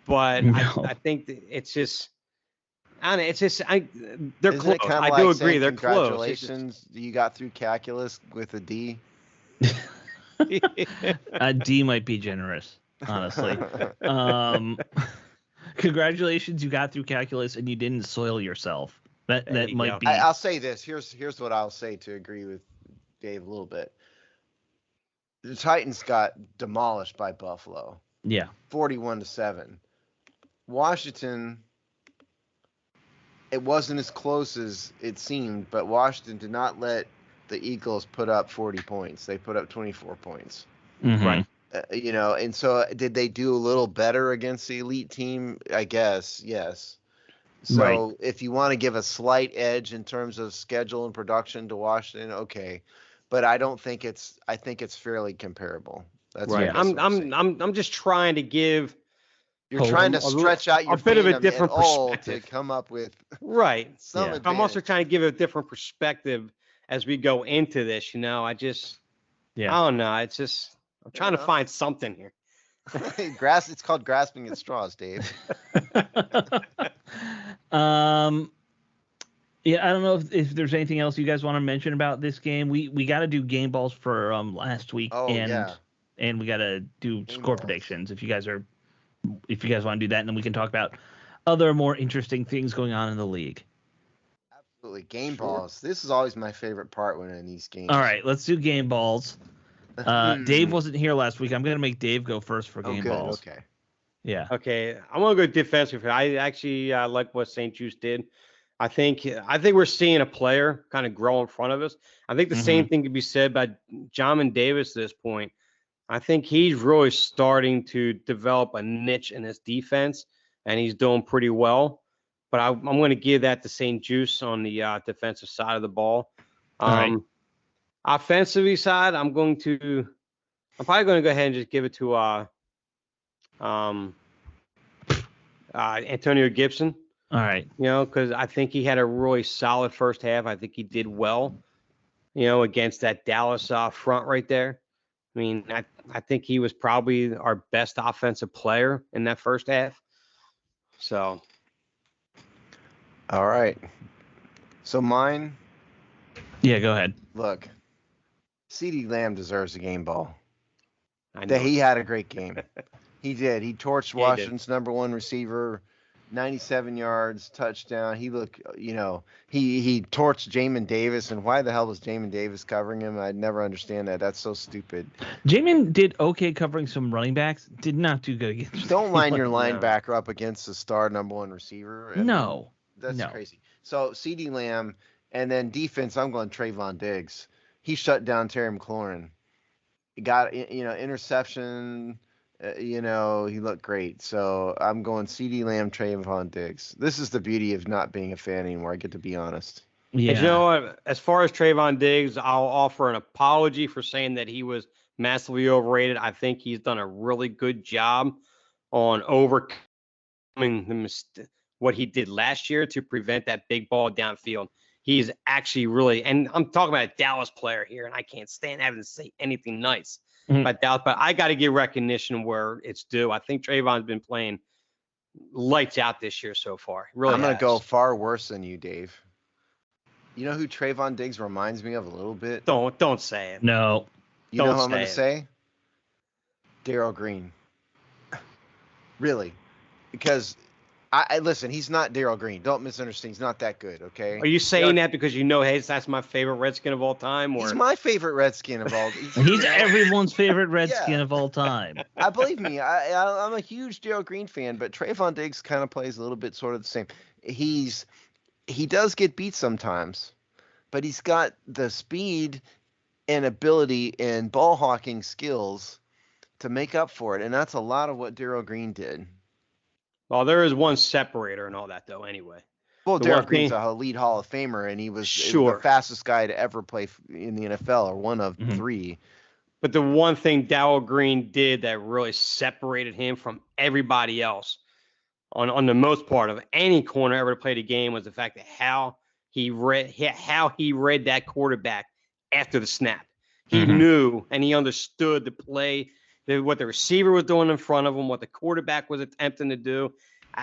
S4: but I think it's just I don't know. It's just they're
S3: Isn't
S4: close.
S3: it kind
S4: I
S3: of
S4: do
S3: like
S4: agree.
S3: saying
S4: They're close.
S3: congratulations, you got through calculus with a D?
S2: A D might be generous, honestly. Congratulations, you got through calculus and you didn't soil yourself. That might be.
S3: I'll say this. Here's what I'll say to agree with Dave a little bit. The Titans got demolished by Buffalo.
S2: Yeah.
S3: 41-7. Washington, it wasn't as close as it seemed, but Washington did not let the Eagles put up 40 points. They put up 24 points.
S2: Mm-hmm.
S4: Right.
S3: And so did they do a little better against the elite team? I guess, yes. So if you want to give a slight edge in terms of schedule and production to Washington, okay. But I think it's fairly comparable. That's
S4: right. I'm just trying to give.
S3: You're trying to stretch out your
S4: a bit of a different perspective
S3: to come up with
S4: some. Yeah. I'm also trying to give a different perspective as we go into this. I don't know. It's just I'm trying to find something here.
S3: It's called grasping at straws, Dave.
S2: Yeah, I don't know if there's anything else you guys want to mention about this game. We got to do game balls for last week, and we got to do score predictions. If you guys want to do that, and then we can talk about other more interesting things going on in the league.
S3: Absolutely, game balls. This is always my favorite part when in these games.
S2: All right, let's do game balls. Dave wasn't here last week. I'm gonna make Dave go first for game balls.
S3: Okay.
S2: Yeah.
S4: Okay, I'm gonna go defensive. I actually like what St-Juste did. I think we're seeing a player kind of grow in front of us. I think the same thing could be said by Jamin Davis at this point. I think he's really starting to develop a niche in his defense, and he's doing pretty well. But I'm going to give that to St-Juste on the defensive side of the ball. Offensively side, I'm probably going to go ahead and just give it to Antonio Gibson.
S2: All right.
S4: Because I think he had a really solid first half. I think he did well, against that Dallas front right there. I mean, I think he was probably our best offensive player in that first half. So.
S3: All right. So mine.
S2: Yeah, go ahead.
S3: Look, CeeDee Lamb deserves a game ball. He had a great game. He did. He torched Washington's number one receiver. 97 yards, touchdown. He looked, he torched Jamin Davis. And why the hell was Jamin Davis covering him? I'd never understand that. That's so stupid.
S2: Jamin did okay covering some running backs. Did not do good against.
S3: Don't line your linebacker up against the star number one receiver. That's crazy. So CeeDee Lamb, and then defense, I'm going Trayvon Diggs. He shut down Terry McLaurin. He got, interception. He looked great. So I'm going CeeDee Lamb, Trayvon Diggs. This is the beauty of not being a fan anymore. I get to be honest.
S4: Yeah. And you know what? As far as Trayvon Diggs, I'll offer an apology for saying that he was massively overrated. I think he's done a really good job on overcoming what he did last year to prevent that big ball downfield. He's actually really, and I'm talking about a Dallas player here, and I can't stand having to say anything nice. But I got to give recognition where it's due. I think Trayvon's been playing lights out this year so far. Really,
S3: I'm going to go far worse than you, Dave. You know who Trayvon Diggs reminds me of a little bit?
S4: Don't say it.
S2: No.
S3: You know who I'm going to say? Darryl Green. Really. Because I listen, he's not Darryl Green. Don't misunderstand. He's not that good, okay?
S4: Are you saying that because hey, that's my favorite Redskin of all time? Or?
S3: He's my favorite Redskin of all time.
S2: He's everyone's favorite Redskin of all time.
S3: Believe me, I'm a huge Darryl Green fan, but Trayvon Diggs kind of plays a little bit sort of the same. He does get beat sometimes, but he's got the speed and ability and ball hawking skills to make up for it, and that's a lot of what Darryl Green did.
S4: Well, there is one separator and all that, though, anyway.
S3: Well, Darryl Green's a elite Hall of Famer, and he was the fastest guy to ever play in the NFL, or one of three.
S4: But the one thing Darryl Green did that really separated him from everybody else on the most part of any corner ever to play the game was the fact that how he read that quarterback after the snap. He knew and he understood the play, what the receiver was doing in front of him, what the quarterback was attempting to do.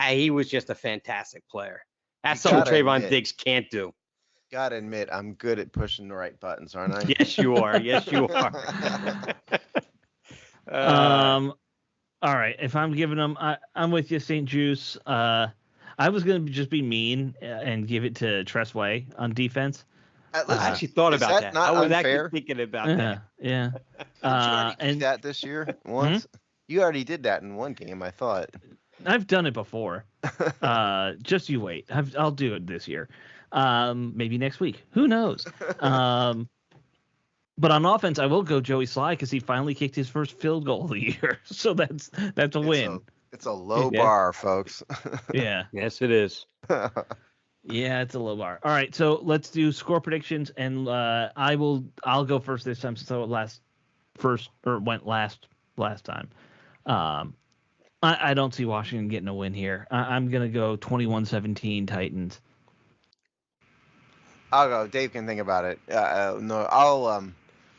S4: He was just a fantastic player. That's something Trayvon Diggs can't do.
S3: Gotta admit, I'm good at pushing the right buttons, aren't I?
S4: Yes, you are. Yes, you are.
S2: All right. If I'm giving them, I'm with you, St-Juste. I was going to just be mean and give it to Slye on defense.
S4: I actually thought about that.
S3: Not
S4: I was
S3: unfair?
S4: actually thinking about that.
S2: Yeah.
S3: Did you already do that this year once? You already did that in one game, I thought.
S2: I've done it before. Just you wait. I'll do it this year. Maybe next week. Who knows? But on offense, I will go Joey Slye because he finally kicked his first field goal of the year. So that's a win.
S3: It's a low bar, folks.
S2: Yeah.
S4: Yes, it is.
S2: Yeah, it's a low bar. All right, so let's do score predictions, and I'll go first this time since I went last time. I don't see Washington getting a win here. I'm gonna go 21-17 Titans.
S3: I'll go. Dave can think about it. No,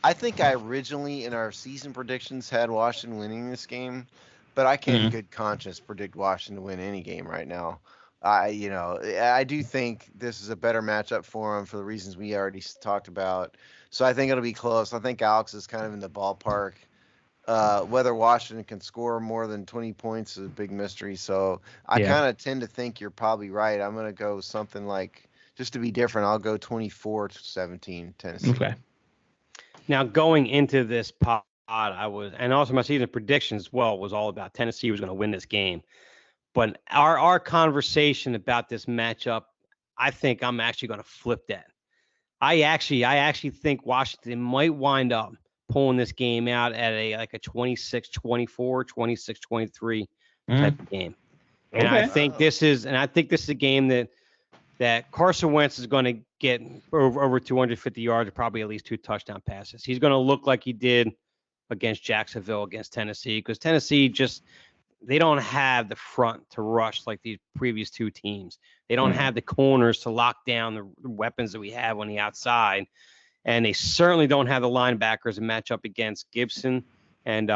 S3: I think I originally in our season predictions had Washington winning this game, but I can't in good conscience predict Washington to win any game right now. I do think this is a better matchup for them for the reasons we already talked about. So I think it'll be close. I think Alex is kind of in the ballpark. Whether Washington can score more than 20 points is a big mystery. So I kind of tend to think you're probably right. I'm going to go something like, just to be different, I'll go 24-17 Tennessee.
S2: Okay.
S4: Now, going into this pod, and also my season predictions as well, was all about Tennessee was going to win this game. But our conversation about this matchup, I think I'm actually going to flip that. I actually think Washington might wind up pulling this game out at a 26-24, 26-23 type of game. And I think this is a game that Carson Wentz is going to get over 250 yards, or probably at least 2 touchdown passes. He's going to look like he did against Jacksonville, against Tennessee, because Tennessee they don't have the front to rush like these previous 2 teams. They don't have the corners to lock down the weapons that we have on the outside. And they certainly don't have the linebackers to match up against Gibson and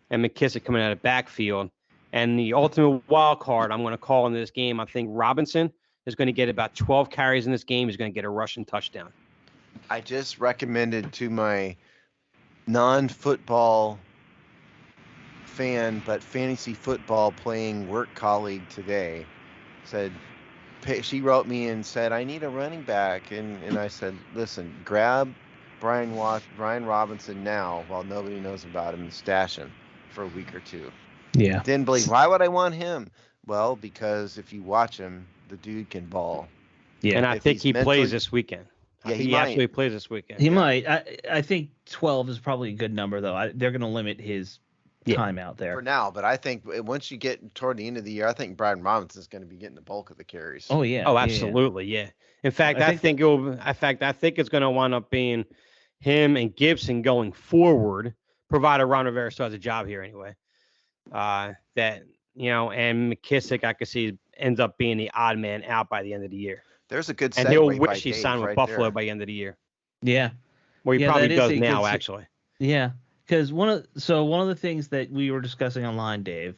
S4: McKissick coming out of backfield. And the ultimate wild card I'm going to call in this game, I think Robinson is going to get about 12 carries in this game. He's going to get a rushing touchdown.
S3: I just recommended to my non-football fan but fantasy football playing work colleague today, she wrote me and said, I need a running back. And I said, listen, grab Brian Robinson now while nobody knows about him and stash him for a week or 2.
S2: Yeah.
S3: Didn't believe. Why would I want him? Well, because if you watch him, the dude can ball.
S4: Yeah. And I think he plays this weekend. He actually plays this weekend.
S2: He might. I think 12 is probably a good number, though. They're going to limit his time out there
S3: for now, but I think once you get toward the end of the year, I think Brian Robinson is going to be getting the bulk of the carries.
S2: Oh yeah.
S4: Oh, absolutely. Yeah. In fact, I think it's going to wind up being him and Gibson going forward, provided Ron Rivera still has a job here anyway. And McKissick, I could see ends up being the odd man out by the end of the year.
S3: There's a good segue.
S4: And he'll wish he signed with Buffalo by the end of the year.
S2: Yeah.
S4: Well, he probably does now, actually.
S2: Yeah. Because one of the things that we were discussing online, Dave,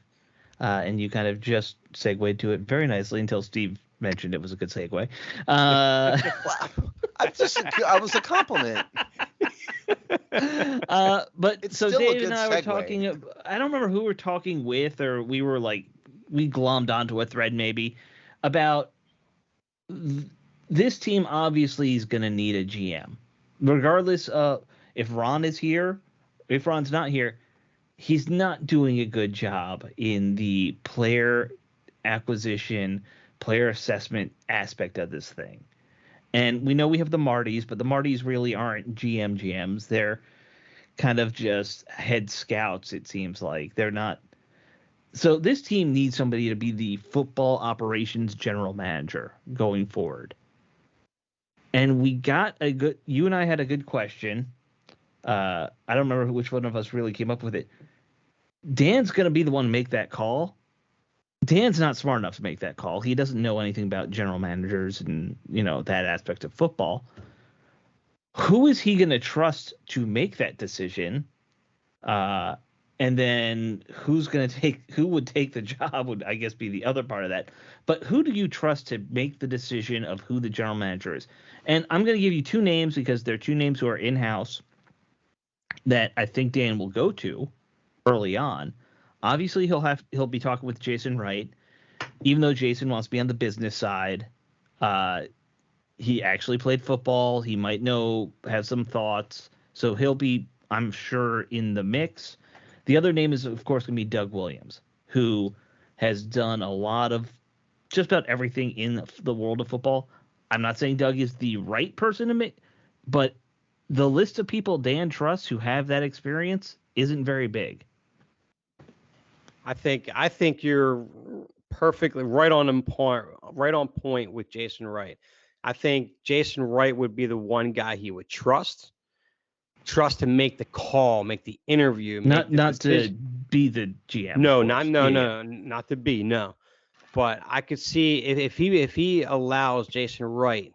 S2: and you kind of just segued to it very nicely until Steve mentioned it was a good segue.
S3: I was a compliment.
S2: But
S3: it's
S2: so
S3: still
S2: Dave and I were talking. I don't remember who we're talking with, or we were we glommed onto a thread maybe about this team. Obviously, is going to need a GM, regardless of if Ron is here. If Ron's not here, he's not doing a good job in the player acquisition, player assessment aspect of this thing. And we know we have the Martys, but the Martys really aren't GMs. They're kind of just head scouts, it seems like. They're not. So this team needs somebody to be the football operations general manager going forward. And we got you and I had a good question. I don't remember which one of us really came up with it. Dan's going to be the one to make that call. Dan's not smart enough to make that call. He doesn't know anything about general managers and, that aspect of football. Who is he going to trust to make that decision? And then who would take the job would, I guess, be the other part of that. But who do you trust to make the decision of who the general manager is? And I'm going to give you two names because they're two names who are in-house that I think Dan will go to early on. Obviously, he'll be talking with Jason Wright, even though Jason wants to be on the business side. He actually played football. He might have some thoughts. So he'll be, I'm sure, in the mix. The other name is, of course, going to be Doug Williams, who has done a lot of just about everything in the world of football. I'm not saying Doug is the right person to make, but the list of people Dan trusts who have that experience isn't very big.
S4: I think you're perfectly right on point with Jason Wright. I think Jason Wright would be the one guy he would trust to make the call, make the interview,
S2: not to be the GM.
S4: No, not to be, no. But I could see if he allows Jason Wright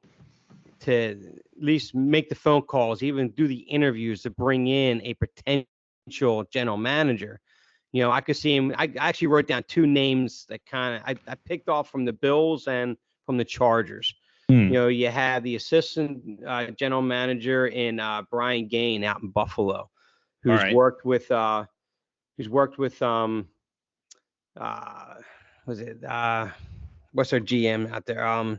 S4: to at least make the phone calls, even do the interviews to bring in a potential general manager. I could see him. I actually wrote down two names that I picked off from the Bills and from the Chargers. You had the assistant general manager in Brian Gain out in Buffalo, who's worked with what's their GM out there?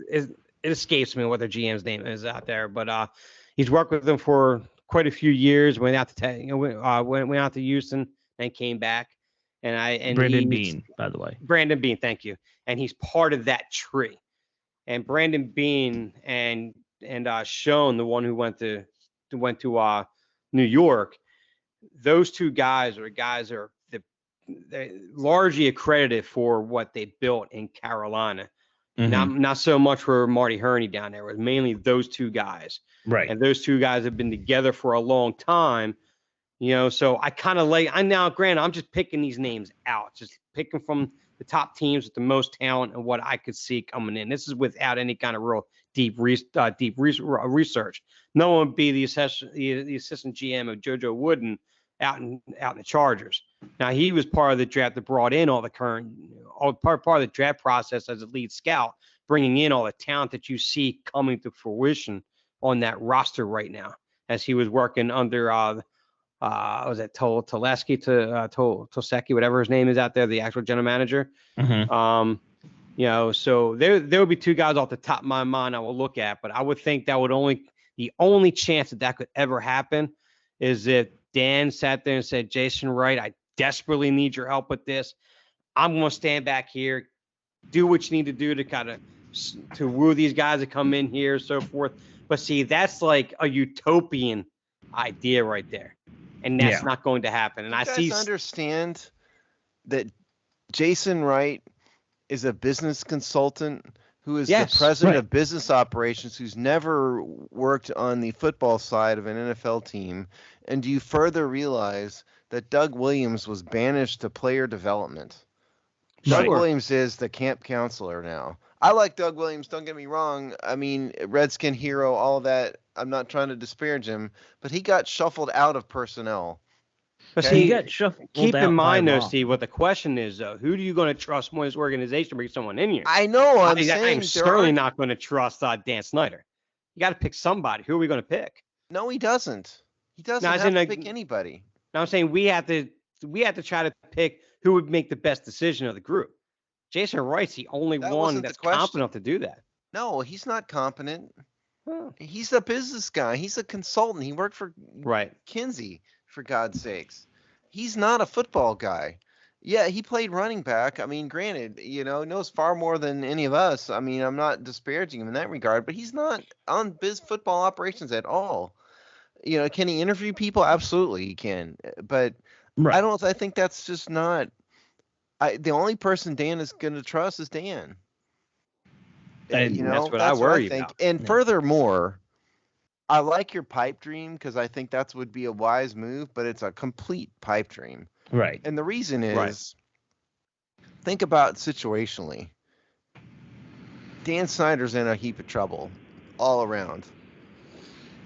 S4: It escapes me what their GM's name is out there, but he's worked with them for quite a few years. Went out to Houston and came back.
S2: Brandon Beane, by the way.
S4: Brandon Beane, thank you. And he's part of that tree. And Brandon Beane and Schoen, the one who went to New York, those two guys are they're largely accredited for what they built in Carolina. Mm-hmm. Not so much for Marty Herney down there. It was mainly those two guys.
S2: Right.
S4: And those two guys have been together for a long time. So I kind of granted, I'm just picking these names out, just picking from the top teams with the most talent and what I could see coming in. This is without any kind of real deep research. No one would be the assistant GM of JoJo Wooden out in the Chargers. Now he was part of the draft that brought in all the part of the draft process as a lead scout, bringing in all the talent that you see coming to fruition on that roster right now, as he was working under was it Tosecki, whatever his name is out there, the actual general manager.
S2: Mm-hmm.
S4: So there would be two guys off the top of my mind I will look at, but I would think that the only chance that could ever happen is if Dan sat there and said, Jason Wright, I desperately need your help with this. I'm going to stand back here, do what you need to do to woo these guys to come in here, so forth. But see, that's like a utopian idea right there. And that's not going to happen. And
S3: you guys understand that Jason Wright is a business consultant who is the president of business operations, who's never worked on the football side of an NFL team. And do you further realize that Doug Williams was banished to player development? Doug Williams is the camp counselor now. I like Doug Williams, don't get me wrong. I mean, Redskin hero, all that. I'm not trying to disparage him, but he got shuffled out of personnel.
S4: But see, he got shuffled. Keep in mind, though, Steve, what the question is, though, who do you going to trust more in this organization to bring someone in here?
S3: I know. I'm
S4: certainly not going to trust Dan Snyder. You got to pick somebody. Who are we going to pick?
S3: No, he doesn't. He doesn't have to pick anybody.
S4: Now I'm saying we have to try to pick who would make the best decision of the group. Jason Wright's the only one that's competent enough to do that.
S3: No, he's not competent. He's a business guy. He's a consultant. He worked for Kinsey, for God's sakes. He's not a football guy. Yeah, he played running back. I mean, granted, knows far more than any of us. I mean, I'm not disparaging him in that regard, but he's not on football operations at all. Can he interview people? Absolutely, he can. But I think that's just not. The only person Dan is going to trust is Dan.
S4: And that's what I worry about.
S3: And furthermore, I like your pipe dream because I think that would be a wise move, but it's a complete pipe dream.
S2: Right.
S3: And the reason is, think about situationally. Dan Snyder's in a heap of trouble all around.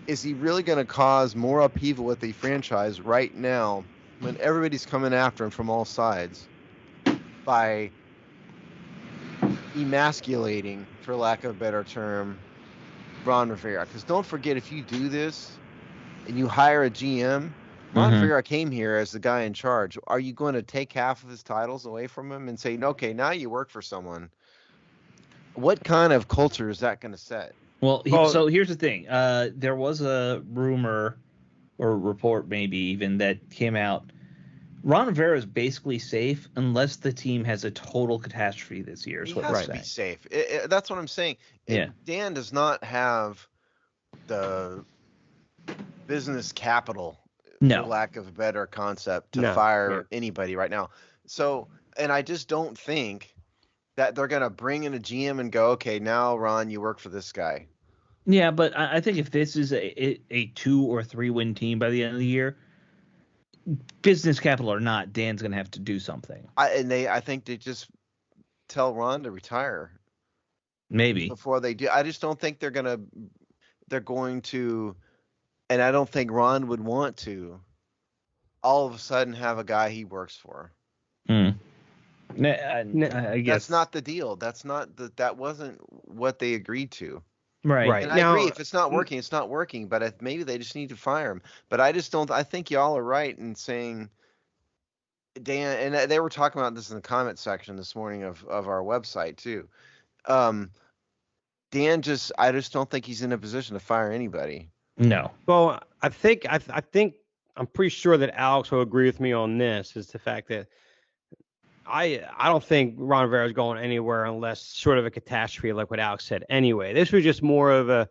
S3: is he really going to cause more upheaval with the franchise right now when everybody's coming after him from all sides by emasculating, for lack of a better term, Ron Rivera? Because don't forget, if you do this and you hire a GM, Ron Rivera came here as the guy in charge. Are you going to take half of his titles away from him and say, okay, now you work for someone? What kind of culture is that going to set?
S2: Well, so here's the thing. There was a rumor or report maybe even that came out. Ron Rivera is basically safe unless the team has a total catastrophe this year.
S3: He has to be safe. That's what I'm saying.
S2: Yeah.
S3: Dan does not have the business capital, for lack of a better concept, to fire anybody right now. So, and I just don't think that they're going to bring in a GM and go, okay, now, Ron, you work for this guy.
S2: Yeah, but I think if this is a 2 or 3 win team by the end of the year, business capital or not, Dan's going to have to do something.
S3: I think they just tell Ron to retire.
S2: Maybe.
S3: Before they do. I just don't think they're going to, and I don't think Ron would want to all of a sudden have a guy he works for.
S2: I guess
S3: that's not the deal. That wasn't what they agreed to.
S2: Right.
S3: And I agree, if it's not working, it's not working. But maybe they just need to fire him. But I just don't. I think y'all are right in saying, Dan, and they were talking about this in the comment section this morning of our website too. Dan I just don't think he's in a position to fire anybody.
S2: No.
S4: Well, I think I'm pretty sure that Alex will agree with me on this. Is the fact that I don't think Ron Rivera is going anywhere unless sort of a catastrophe, like what Alex said. Anyway, this was just more of a,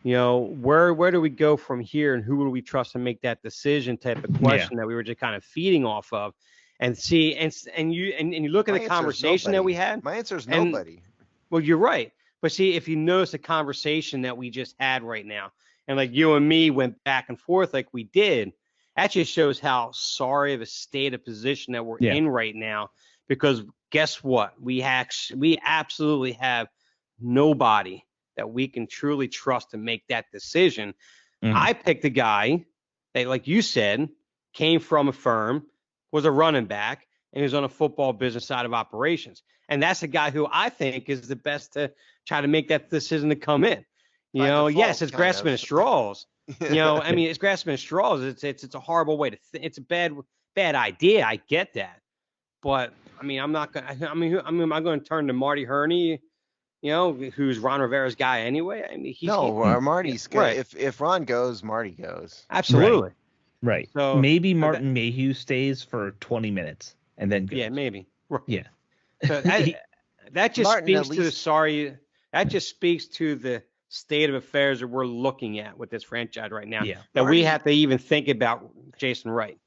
S4: where do we go from here, and who do we trust to make that decision type of question that we were just kind of feeding off of, and see, and you look at the conversation that we had.
S3: My answer is nobody.
S4: Well, you're right, but see, if you notice the conversation that we just had right now, and like you and me went back and forth like we did, that just shows how sorry of a state of position that we're in right now. Because guess what? We absolutely have nobody that we can truly trust to make that decision. I picked a guy that, like you said, came from a firm, was a running back, and was on a football business side of operations. And that's a guy who I think is the best to try to make that decision to come in. Yes, it's grasping at straws. It's grasping at straws. It's a horrible way to think. It's a bad idea. I get that. But am I going to turn to Marty Herney, who's Ron Rivera's guy anyway?
S3: Marty's good. Right. If Ron goes, Marty goes.
S4: Absolutely.
S2: Right. So maybe Martin Mayhew stays for 20 minutes and then goes.
S4: Yeah, maybe. Right.
S2: Yeah.
S4: So that just speaks to that just speaks to the state of affairs that we're looking at with this franchise right now.
S2: Yeah.
S4: That we have to even think about Jason Wright.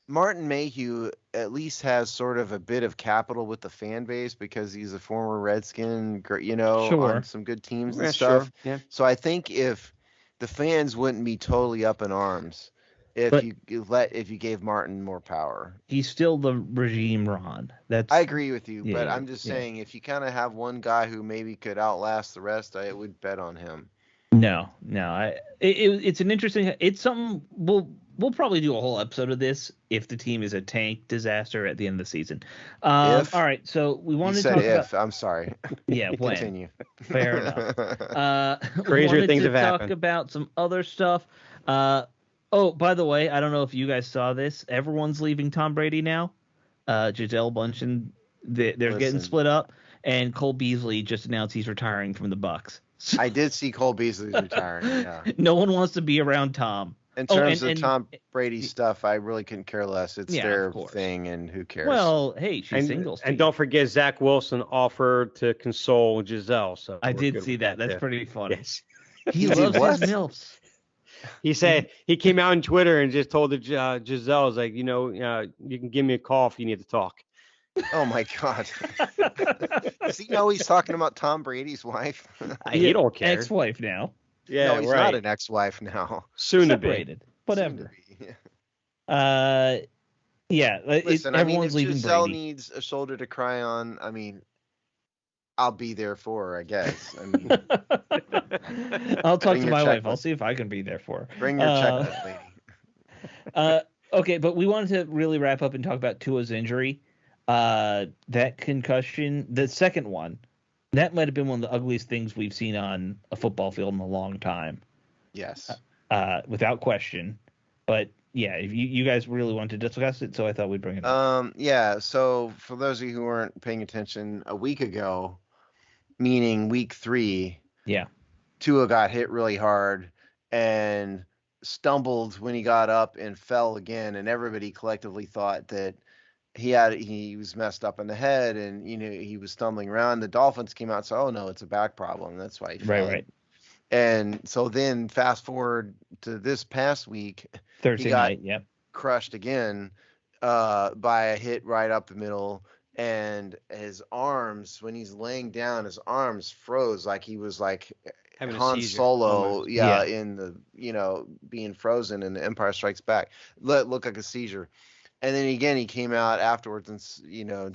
S3: Martin Mayhew at least has sort of a bit of capital with the fan base because he's a former Redskin, on some good teams and stuff.
S4: Sure. Yeah.
S3: So I think if the fans wouldn't be totally up in arms if you gave Martin more power.
S2: He's still the regime Ron.
S3: I agree with you, but I'm just saying if you kind of have one guy who maybe could outlast the rest, I would bet on him.
S2: No. It's an interesting. It's something we'll probably do a whole episode of this if the team is a tank disaster at the end of the season. All right, so we wanted to talk about.
S3: I'm sorry.
S2: Yeah, when.
S3: Continue.
S2: Fair enough.
S4: Crazier things have happened.
S2: Talk about some other stuff. Oh, by the way, I don't know if you guys saw this. Everyone's leaving Tom Brady now. Gisele Bündchen, they're getting split up, and Cole Beasley just announced he's retiring from the Bucs.
S3: I did see Cole Beasley's retiring. Yeah.
S2: No one wants to be around Tom.
S3: In terms of Tom Brady stuff, I really couldn't care less. It's their thing, and who cares?
S2: Well, hey, she's singles.
S4: And don't forget, Zach Wilson offered to console Gisele. So
S2: I did see that. That's pretty funny.
S4: Yes.
S2: He loves his MILFs.
S4: He said he came out on Twitter and just told Gisele, "Was like, you can give me a call if you need to talk."
S3: Oh my God! Does he know he's talking about Tom Brady's wife?
S4: He don't care.
S2: Ex-wife now.
S4: Yeah,
S3: no, he's not an ex-wife now.
S4: Soon
S2: separated.
S4: To be.
S2: Whatever.
S3: Listen,
S2: everyone's leaving
S3: Gisele
S2: Brady.
S3: needs a shoulder to cry on. I'll be there for her, I guess. I mean,
S2: I'll talk to my wife. I'll see if I can be there for her.
S3: Bring your checklist, lady.
S2: Okay, but we wanted to really wrap up and talk about Tua's injury. That concussion, the second one, that might have been one of the ugliest things we've seen on a football field in a long time.
S3: Yes.
S2: Without question. But yeah, if you guys really wanted to discuss it, so I thought we'd bring it up.
S3: Yeah, so for those of you who weren't paying attention, a week ago, meaning week 3,
S2: yeah,
S3: Tua got hit really hard and stumbled when he got up and fell again, and everybody collectively thought that he was messed up in the head, and he was stumbling around. The Dolphins came out and said, "Oh no, it's a back problem. That's why he fell."
S2: Right.
S3: And so then fast forward to this past week,
S2: Thursday night, yep,
S3: crushed again by a hit right up the middle, and his arms, when he's laying down, his arms froze like he was like
S4: having
S3: Han Solo, in the being frozen in The Empire Strikes Back. Looked like a seizure. And then again, he came out afterwards and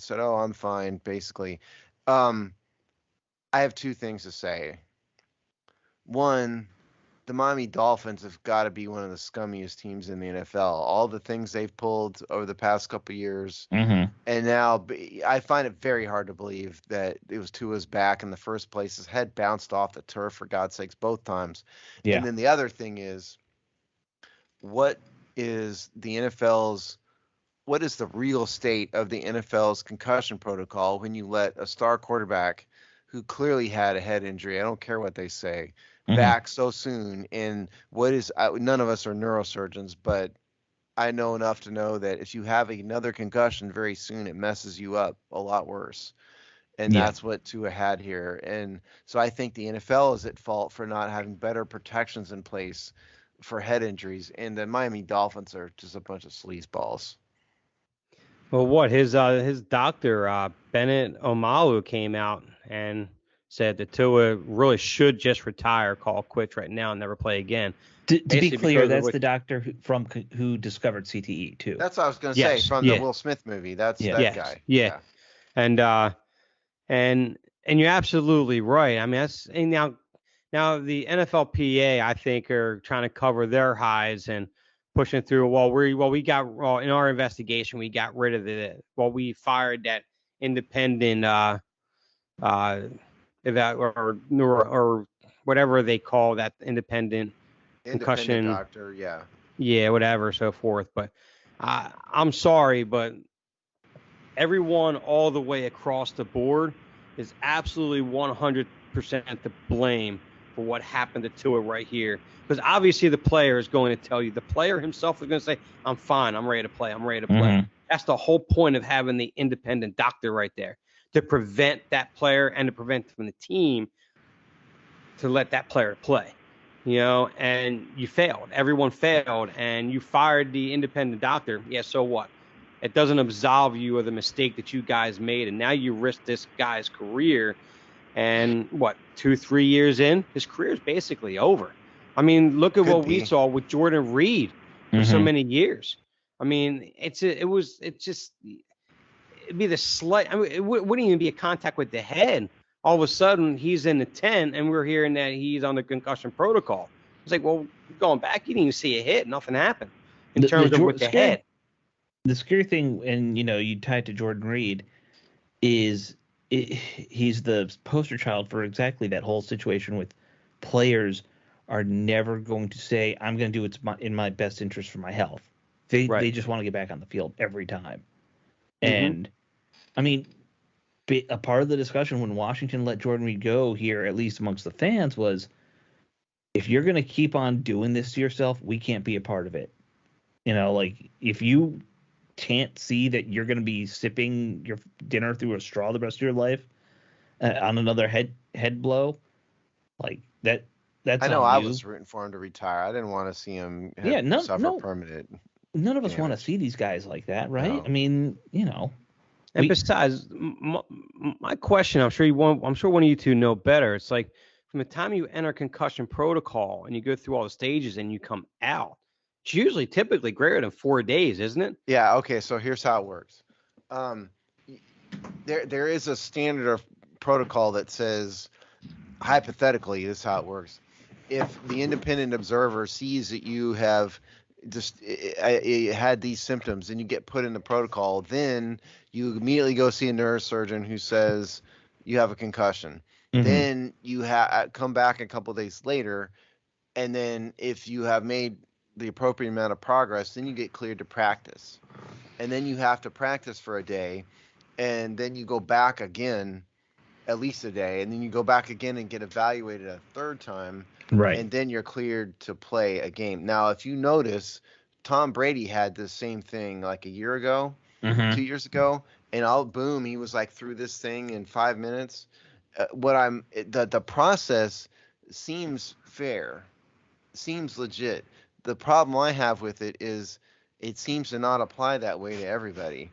S3: said, "Oh, I'm fine," basically. I have 2 things to say. One, the Miami Dolphins have got to be one of the scummiest teams in the NFL. All the things they've pulled over the past couple of years.
S2: Mm-hmm.
S3: And now I find it very hard to believe that it was Tua's back in the first place. His head bounced off the turf, for God's sakes, both times.
S2: Yeah.
S3: And then the other thing is, what is the real state of the NFL's concussion protocol when you let a star quarterback who clearly had a head injury, I don't care what they say, back so soon? And none of us are neurosurgeons, but I know enough to know that if you have another concussion very soon, it messes you up a lot worse. And that's what Tua had here. And so I think the NFL is at fault for not having better protections in place for head injuries. And the Miami Dolphins are just a bunch of sleazeballs.
S4: Well, his doctor, Bennett Omalu, came out and said that Tua really should just retire, call quits right now, and never play again.
S2: To be clear, that's the doctor who discovered CTE too.
S3: That's what I was going to say from the Will Smith movie. That's that guy.
S4: Yeah. And you're absolutely right. I mean, now the NFLPA, I think, are trying to cover their highs and pushing through. We got in our investigation, we got rid of we fired that independent or whatever they call that independent concussion
S3: doctor,
S4: whatever, so forth. But I'm sorry, but everyone all the way across the board is absolutely 100% to blame for what happened to Tua right here. Because obviously the player is going to tell you, the player himself is going to say, "I'm fine, I'm ready to play, I'm ready to play."
S2: Mm-hmm.
S4: That's the whole point of having the independent doctor right there, to prevent that player and to prevent from the team to let that player play. And you failed. Everyone failed, and you fired the independent doctor. Yeah, so what? It doesn't absolve you of the mistake that you guys made, and now you risk this guy's career. And 2-3 years in, his career is basically over. I mean, look at we saw with Jordan Reed for so many years. I mean, it'd be the slight. I mean, it wouldn't even be a contact with the head. All of a sudden, he's in the tent, and we're hearing that he's on the concussion protocol. It's like, well, going back, you didn't even see a hit. Nothing happened in terms of with the head.
S2: The scary thing, and you tie it to Jordan Reed, is he's the poster child for exactly that whole situation with players are never going to say, "I'm going to do what's in my best interest for my health." They just want to get back on the field every time. And I mean, a part of the discussion when Washington let Jordan Reed go here, at least amongst the fans, was, if you're going to keep on doing this to yourself, we can't be a part of it. If you can't see that you're going to be sipping your dinner through a straw the rest of your life on another head blow, like that. That's
S3: I know I was rooting for him to retire. I didn't want to see him suffer permanent.
S2: None of us want to see these guys like that, right? No. I mean,
S4: And besides, my question, I'm sure one of you two know better. It's like, from the time you enter concussion protocol and you go through all the stages and you come out, it's usually typically greater than 4 days, isn't it?
S3: Yeah. Okay. So here's how it works. There is a standard of protocol that says, hypothetically, this is how it works. If the independent observer sees that you have just had these symptoms and you get put in the protocol, then you immediately go see a neurosurgeon who says you have a concussion. Then you come back a couple of days later, and then if you have made the appropriate amount of progress, then you get cleared to practice. And then you have to practice for a day, and then you go back again at least a day, and then you go back again and get evaluated a third time,
S2: right?
S3: And then you're cleared to play a game. Now, if you notice, Tom Brady had the same thing like a year ago, 2 years ago, and boom, he was like through this thing in 5 minutes. The process seems fair, seems legit. The problem I have with it is it seems to not apply that way to everybody.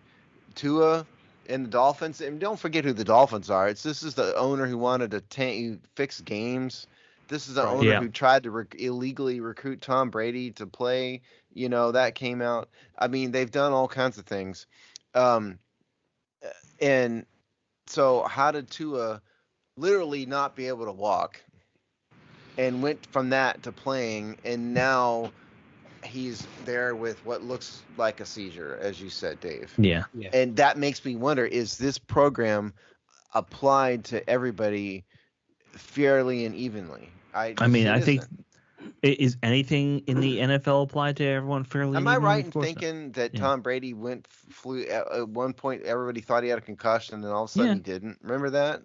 S3: Tua and the Dolphins, and don't forget who the Dolphins are. This is the owner who wanted to fix games. This is the owner who tried to illegally recruit Tom Brady to play. That came out. I mean, they've done all kinds of things. And so how did Tua literally not be able to walk and went from that to playing, and now he's there with what looks like a seizure, as you said, Dave.
S2: Yeah.
S3: And that makes me wonder, is this program applied to everybody fairly and evenly? I
S2: think, is anything in the NFL applied to everyone fairly
S3: Am
S2: and
S3: I
S2: evenly?
S3: right in thinking that Tom Brady flew at one point, everybody thought he had a concussion, and all of a sudden he didn't? Remember that?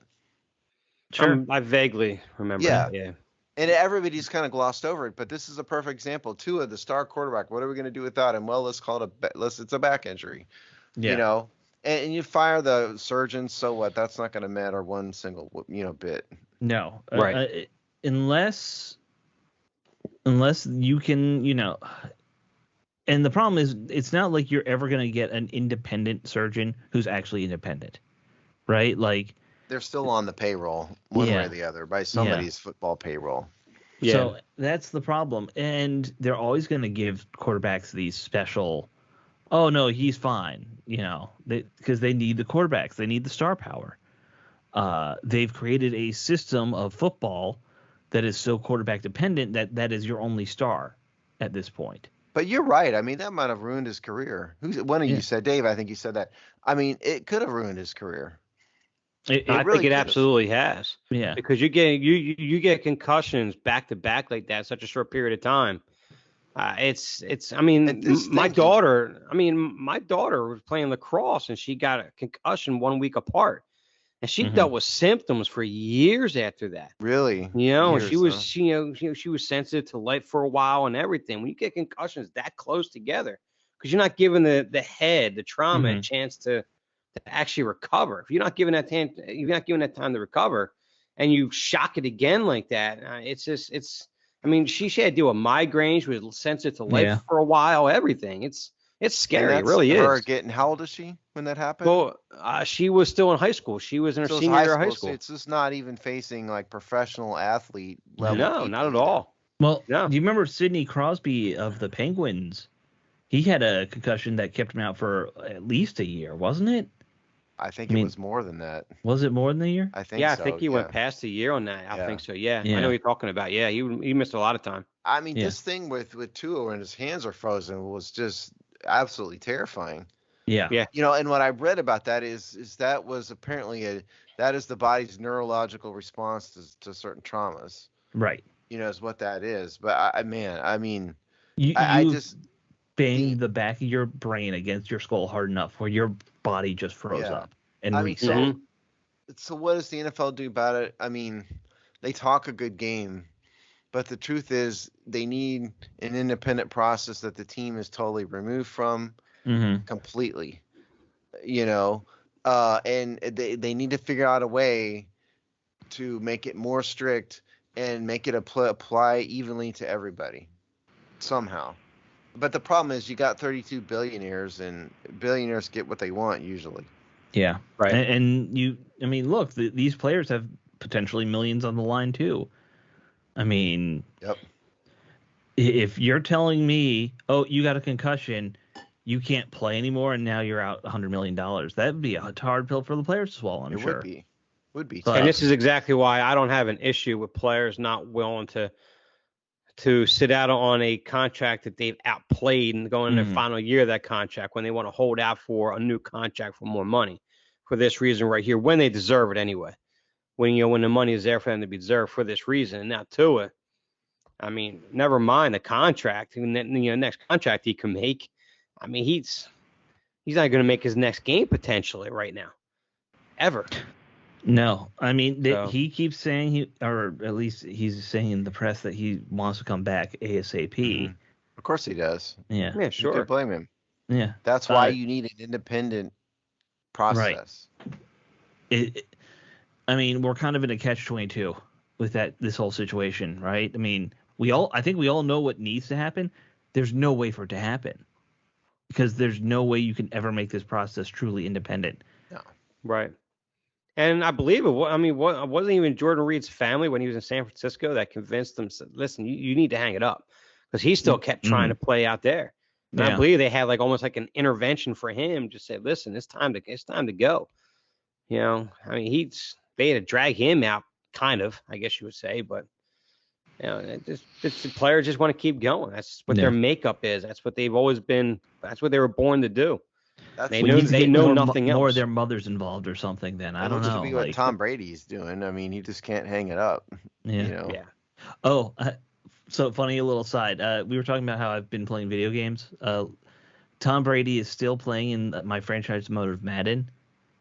S4: Sure. I vaguely remember that, yeah.
S3: And everybody's kind of glossed over it, but this is a perfect example. Tua, the star quarterback, what are we going to do without him? Well, let's call it it's a back injury. Yeah. And you fire the surgeon, so what? That's not going to matter one single bit.
S2: No.
S4: Right.
S2: Unless you can, and the problem is it's not like you're ever going to get an independent surgeon who's actually independent, right? Like,
S3: they're still on the payroll one way or the other by somebody's football payroll.
S2: Yeah. So that's the problem. And they're always going to give quarterbacks these special, oh, no, he's fine, because they need the quarterbacks. They need the star power. They've created a system of football that is so quarterback dependent that is your only star at this point.
S3: But you're right. I mean, that might have ruined his career. One of you said, Dave, I think you said that. I mean, it could have ruined his career.
S4: I think it absolutely has.
S2: Yeah.
S4: Because you get concussions back to back like that, such a short period of time. My daughter was playing lacrosse and she got a concussion 1 week apart. And she dealt with symptoms for years after that.
S3: Really?
S4: She was sensitive to light for a while and everything. When you get concussions that close together, because you're not giving the head, the trauma, a chance to actually recover. If you're not giving that time to recover, and you shock it again like that, she had to deal with migraines. She was sensitive to light for a while. Everything. It's scary. It really is.
S3: How old is she when that happened?
S4: Well, she was still in high school. She was in her senior year of high school.
S3: So it's just not even facing like professional athlete level.
S4: No, not at all.
S2: Well, do you remember Sidney Crosby of the Penguins? He had a concussion that kept him out for at least a year, wasn't it?
S3: I think it was more than that.
S2: Was it more than a year?
S3: I think
S4: so. Yeah, I think he went past a year on that. I think so, yeah. I know what you're talking about. Yeah, he missed a lot of time.
S3: I mean, this thing with Tua when his hands are frozen was just absolutely terrifying.
S2: Yeah.
S3: And what I read about that is that was apparently that is the body's neurological response to certain traumas.
S2: Right.
S3: Is what that is. But
S2: you just banged the back of your brain against your skull hard enough where your body just froze up and reset.
S3: So what does the NFL do about it? I mean, they talk a good game, but the truth is they need an independent process that the team is totally removed from completely, and they need to figure out a way to make it more strict and make it apply evenly to everybody somehow. But the problem is you got 32 billionaires, and billionaires get what they want usually.
S2: Yeah. Right. And look, these players have potentially millions on the line too. I mean, if you're telling me, oh, you got a concussion, you can't play anymore, and now you're out $100 million, that'd be a hard pill for the players to swallow, I'm sure.
S3: It would be. Would be.
S4: And this is exactly why I don't have an issue with players not willing to sit out on a contract that they've outplayed and go in their final year of that contract when they want to hold out for a new contract for more money for this reason right here, when they deserve it anyway. When the money is there for them to be deserved for this reason. And now Tua, I mean, never mind the contract and then next contract he can make. I mean, he's not going to make his next game potentially right now, ever.
S2: No, I mean, he keeps saying or at least he's saying in the press that he wants to come back ASAP.
S3: Mm-hmm. Of course he does.
S2: Yeah,
S3: sure. You could blame him.
S2: Yeah,
S3: that's why you need an independent process.
S2: Right. I mean, we're kind of in a catch-22 with this whole situation, right? I mean, I think we all know what needs to happen. There's no way for it to happen because there's no way you can ever make this process truly independent.
S3: No.
S4: Right. And I believe it. I mean, wasn't even Jordan Reed's family when he was in San Francisco that convinced him, listen, you need to hang it up, because he still kept trying to play out there. And I believe they had almost like an intervention for him to say, listen, it's time to go. You know, I mean, they had to drag him out, kind of, I guess you would say, but the players just want to keep going. That's what their makeup is. That's what they've always been. That's what they were born to do. They know nothing else.
S2: More their mother's involved or something. Then I don't know.
S3: Just be what Tom Brady's doing. I mean, he just can't hang it up.
S2: Yeah.
S3: You know?
S4: Yeah.
S2: Oh, so funny. A little side. We were talking about how I've been playing video games. Tom Brady is still playing in my franchise mode of Madden.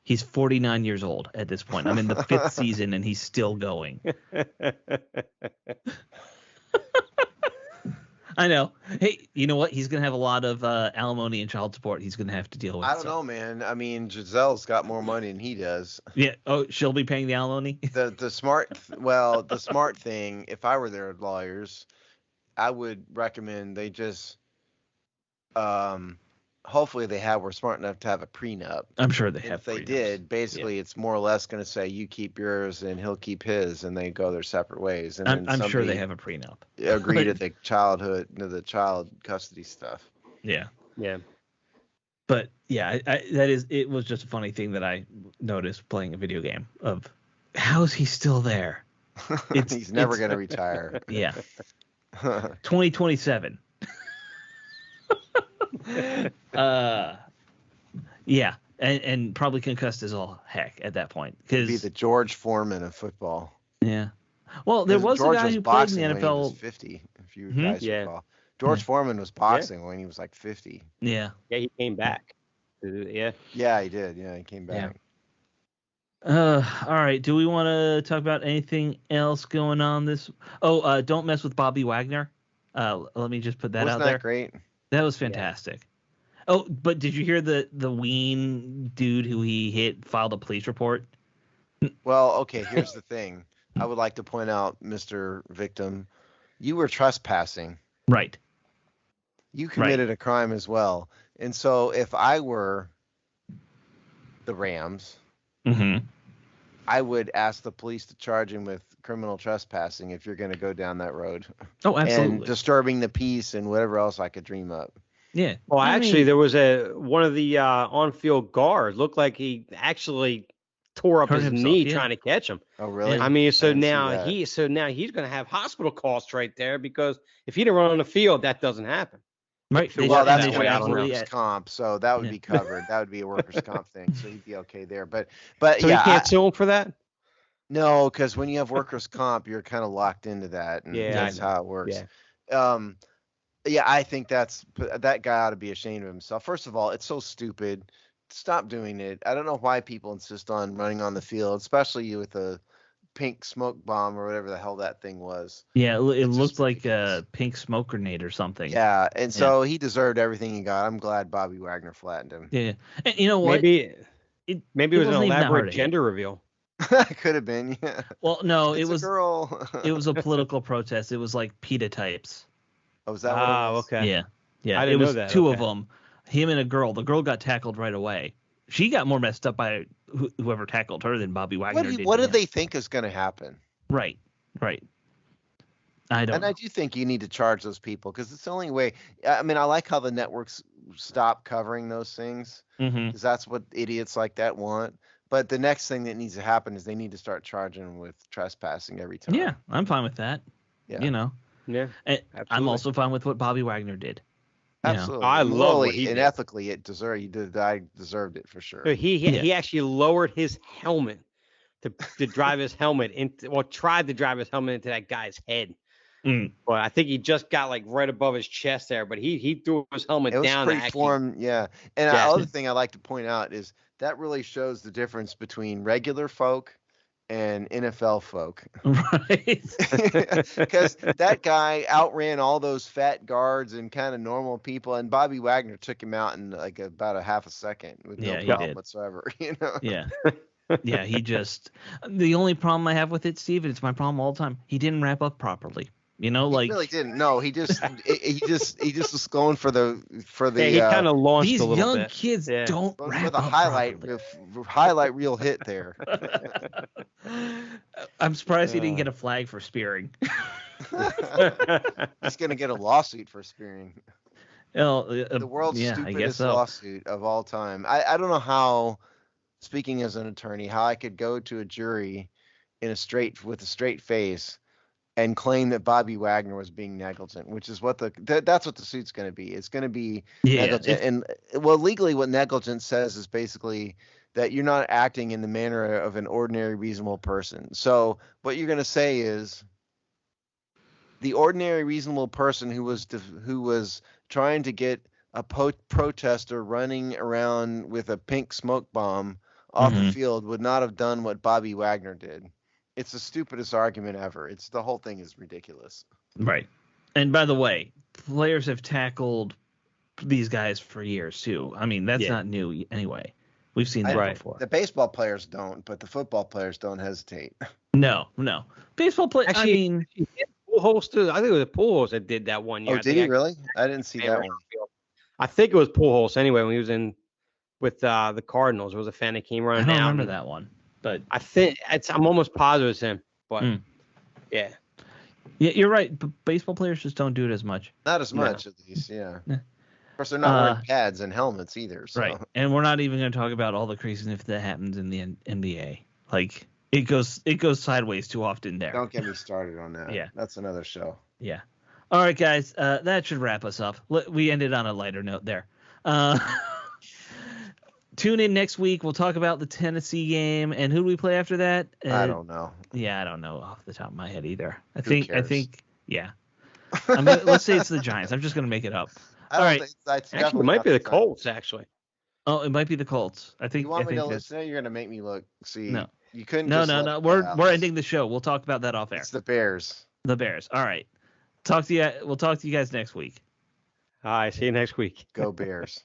S2: He's 49 years old at this point. I'm in the 5th season, and he's still going. I know. Hey, you know what? He's going to have a lot of alimony and child support he's going to have to deal with.
S3: I don't know, man. I mean, Giselle's got more money than he does.
S2: Yeah. Oh, she'll be paying the alimony?
S3: The smart thing, if I were their lawyers, I would recommend they just hopefully they were smart enough to have a prenup.
S2: I'm sure they have.
S3: If they did, basically it's more or less going to say you keep yours and he'll keep his, and they go their separate ways. And
S2: I'm sure they have a prenup.
S3: Agree to the child custody stuff.
S2: Yeah.
S4: Yeah.
S2: But yeah, it was just a funny thing that I noticed playing a video game of how is he still there?
S3: He's never going to retire.
S2: Yeah. 2027. Yeah, and probably concussed as all heck at that point. Because
S3: be the George Foreman of football.
S2: Yeah. Well, there was a guy who played in the NFL.
S3: When he was 50, if you guys recall. George Foreman was boxing when he was like 50.
S2: Yeah.
S4: Yeah, he came back. Yeah.
S3: Yeah, he did. Yeah, he came back.
S2: All right. Do we want to talk about anything else going on this? Oh, don't mess with Bobby Wagner. Let me just put that out there.
S3: Wasn't that great?
S2: That was fantastic. Yeah. Oh, but did you hear the Ween dude who he hit filed a police report?
S3: Well, okay, here's the thing. I would like to point out, Mr. Victim, you were trespassing.
S2: Right.
S3: You committed a crime as well. And so if I were the Rams, I would ask the police to charge him with criminal trespassing if you're going to go down that road.
S2: Oh, absolutely.
S3: And disturbing the peace and whatever else I could dream up.
S2: Yeah.
S4: Well, actually, there was one of the on-field guards looked like he actually tore up his knee trying to catch him.
S3: Oh, really?
S4: I mean, so now he's going to have hospital costs right there, because if he didn't run on the field, that doesn't happen.
S2: Right.
S3: Well, that's workers' comp, so that would be covered. That would be a workers' comp thing, so he'd be okay there. But
S4: so
S3: yeah,
S4: he can't sue him for that?
S3: No, because when you have workers' comp, you're kind of locked into that, and that's how it works. Yeah, I think that guy ought to be ashamed of himself. First of all, it's so stupid. Stop doing it. I don't know why people insist on running on the field, especially with a pink smoke bomb or whatever the hell that thing was.
S2: Yeah, it looked like a pink smoke grenade or something.
S3: Yeah, and so he deserved everything he got. I'm glad Bobby Wagner flattened him.
S2: Yeah, and you know what?
S4: Maybe it was an elaborate gender reveal.
S3: Could have been, yeah.
S2: Well, no, it was
S3: a girl.
S2: It was a political protest. It was like PETA types.
S3: Oh, was that what it was?
S2: Okay. Yeah.
S4: I didn't know
S2: that. Two of them, him and a girl. The girl got tackled right away. She got more messed up by whoever tackled her than Bobby Wagner did.
S3: What did they think is going to happen?
S2: Right. I
S3: do think you need to charge those people, because it's the only way. I mean, I like how the networks stop covering those things, because that's what idiots like that want. But the next thing that needs to happen is they need to start charging him with trespassing every time.
S2: Yeah, I'm fine with that.
S3: Yeah.
S2: You know.
S4: Yeah.
S2: And I'm also fine with what Bobby Wagner did.
S3: Absolutely.
S4: I love what he did.
S3: And ethically, it deserved. I deserved it for sure.
S4: So he actually lowered his helmet to drive his helmet into, well, tried to drive his helmet into that guy's head. But I think he just got like right above his chest there. But he threw his helmet down.
S3: It was preformed, yeah. And the other thing I like to point out is that really shows the difference between regular folk and NFL folk.
S2: Right.
S3: Because that guy outran all those fat guards and kind of normal people, and Bobby Wagner took him out in like about a half a second with no problem whatsoever. You know?
S2: Yeah. Yeah, the only problem I have with it, Steve, and it's my problem all the time, he didn't wrap up properly. You know, like
S3: he really didn't. No, he just was going for the.
S4: Yeah, he kind of launched
S2: these
S4: a little bit.
S2: Young kids don't wrap
S3: with a
S2: up
S3: highlight reel hit there.
S2: I'm surprised he didn't get a flag for spearing.
S3: He's gonna get a lawsuit for spearing. The world's stupidest lawsuit of all time. I don't know how. Speaking as an attorney, how I could go to a jury with a straight face and claim that Bobby Wagner was being negligent, which is what that's what the suit's going to be. It's going to be negligent. And legally what negligence says is basically that you're not acting in the manner of an ordinary reasonable person. So what you're going to say is the ordinary reasonable person who was trying to get a protester running around with a pink smoke bomb off the field would not have done what Bobby Wagner did. It's the stupidest argument ever. The whole thing is ridiculous.
S2: Right. And by the way, players have tackled these guys for years too. I mean, that's not new anyway. We've seen that before.
S3: The baseball players don't, but the football players don't hesitate.
S2: No. Baseball players. Actually,
S4: Pujols, I think it was Pujols that did that one year.
S3: Oh, did he really? I didn't see that one.
S4: I think it was Pujols anyway when he was in with the Cardinals. There was a fan that came running down.
S2: I don't remember that one, but
S4: I think I'm almost positive it's him. But yeah,
S2: you're right. But baseball players just don't do it as much.
S3: Not as much, at least. Yeah. Of course, they're not wearing pads and helmets either. So.
S2: Right, and we're not even going to talk about all the craziness that happens in the NBA. Like it goes sideways too often there.
S3: Don't get me started on that.
S2: Yeah,
S3: that's another show.
S2: Yeah. All right, guys, that should wrap us up. We ended on a lighter note there. Tune in next week. We'll talk about the Tennessee game. And who do we play after that?
S3: I don't know.
S2: Yeah, I don't know off the top of my head either. I think, yeah. Let's say it's the Giants. I'm just going to make it up. All right.
S4: Actually, it might be the Colts, actually.
S2: Oh, it might be the Colts. I think.
S3: You want me to listen? You're going to make me look. See,
S2: no.
S3: You couldn't.
S2: No. We're ending the show. We'll talk about that off air.
S3: It's the Bears.
S2: The Bears. All right. We'll talk to you guys next week.
S4: All right. See you next week.
S3: Go Bears.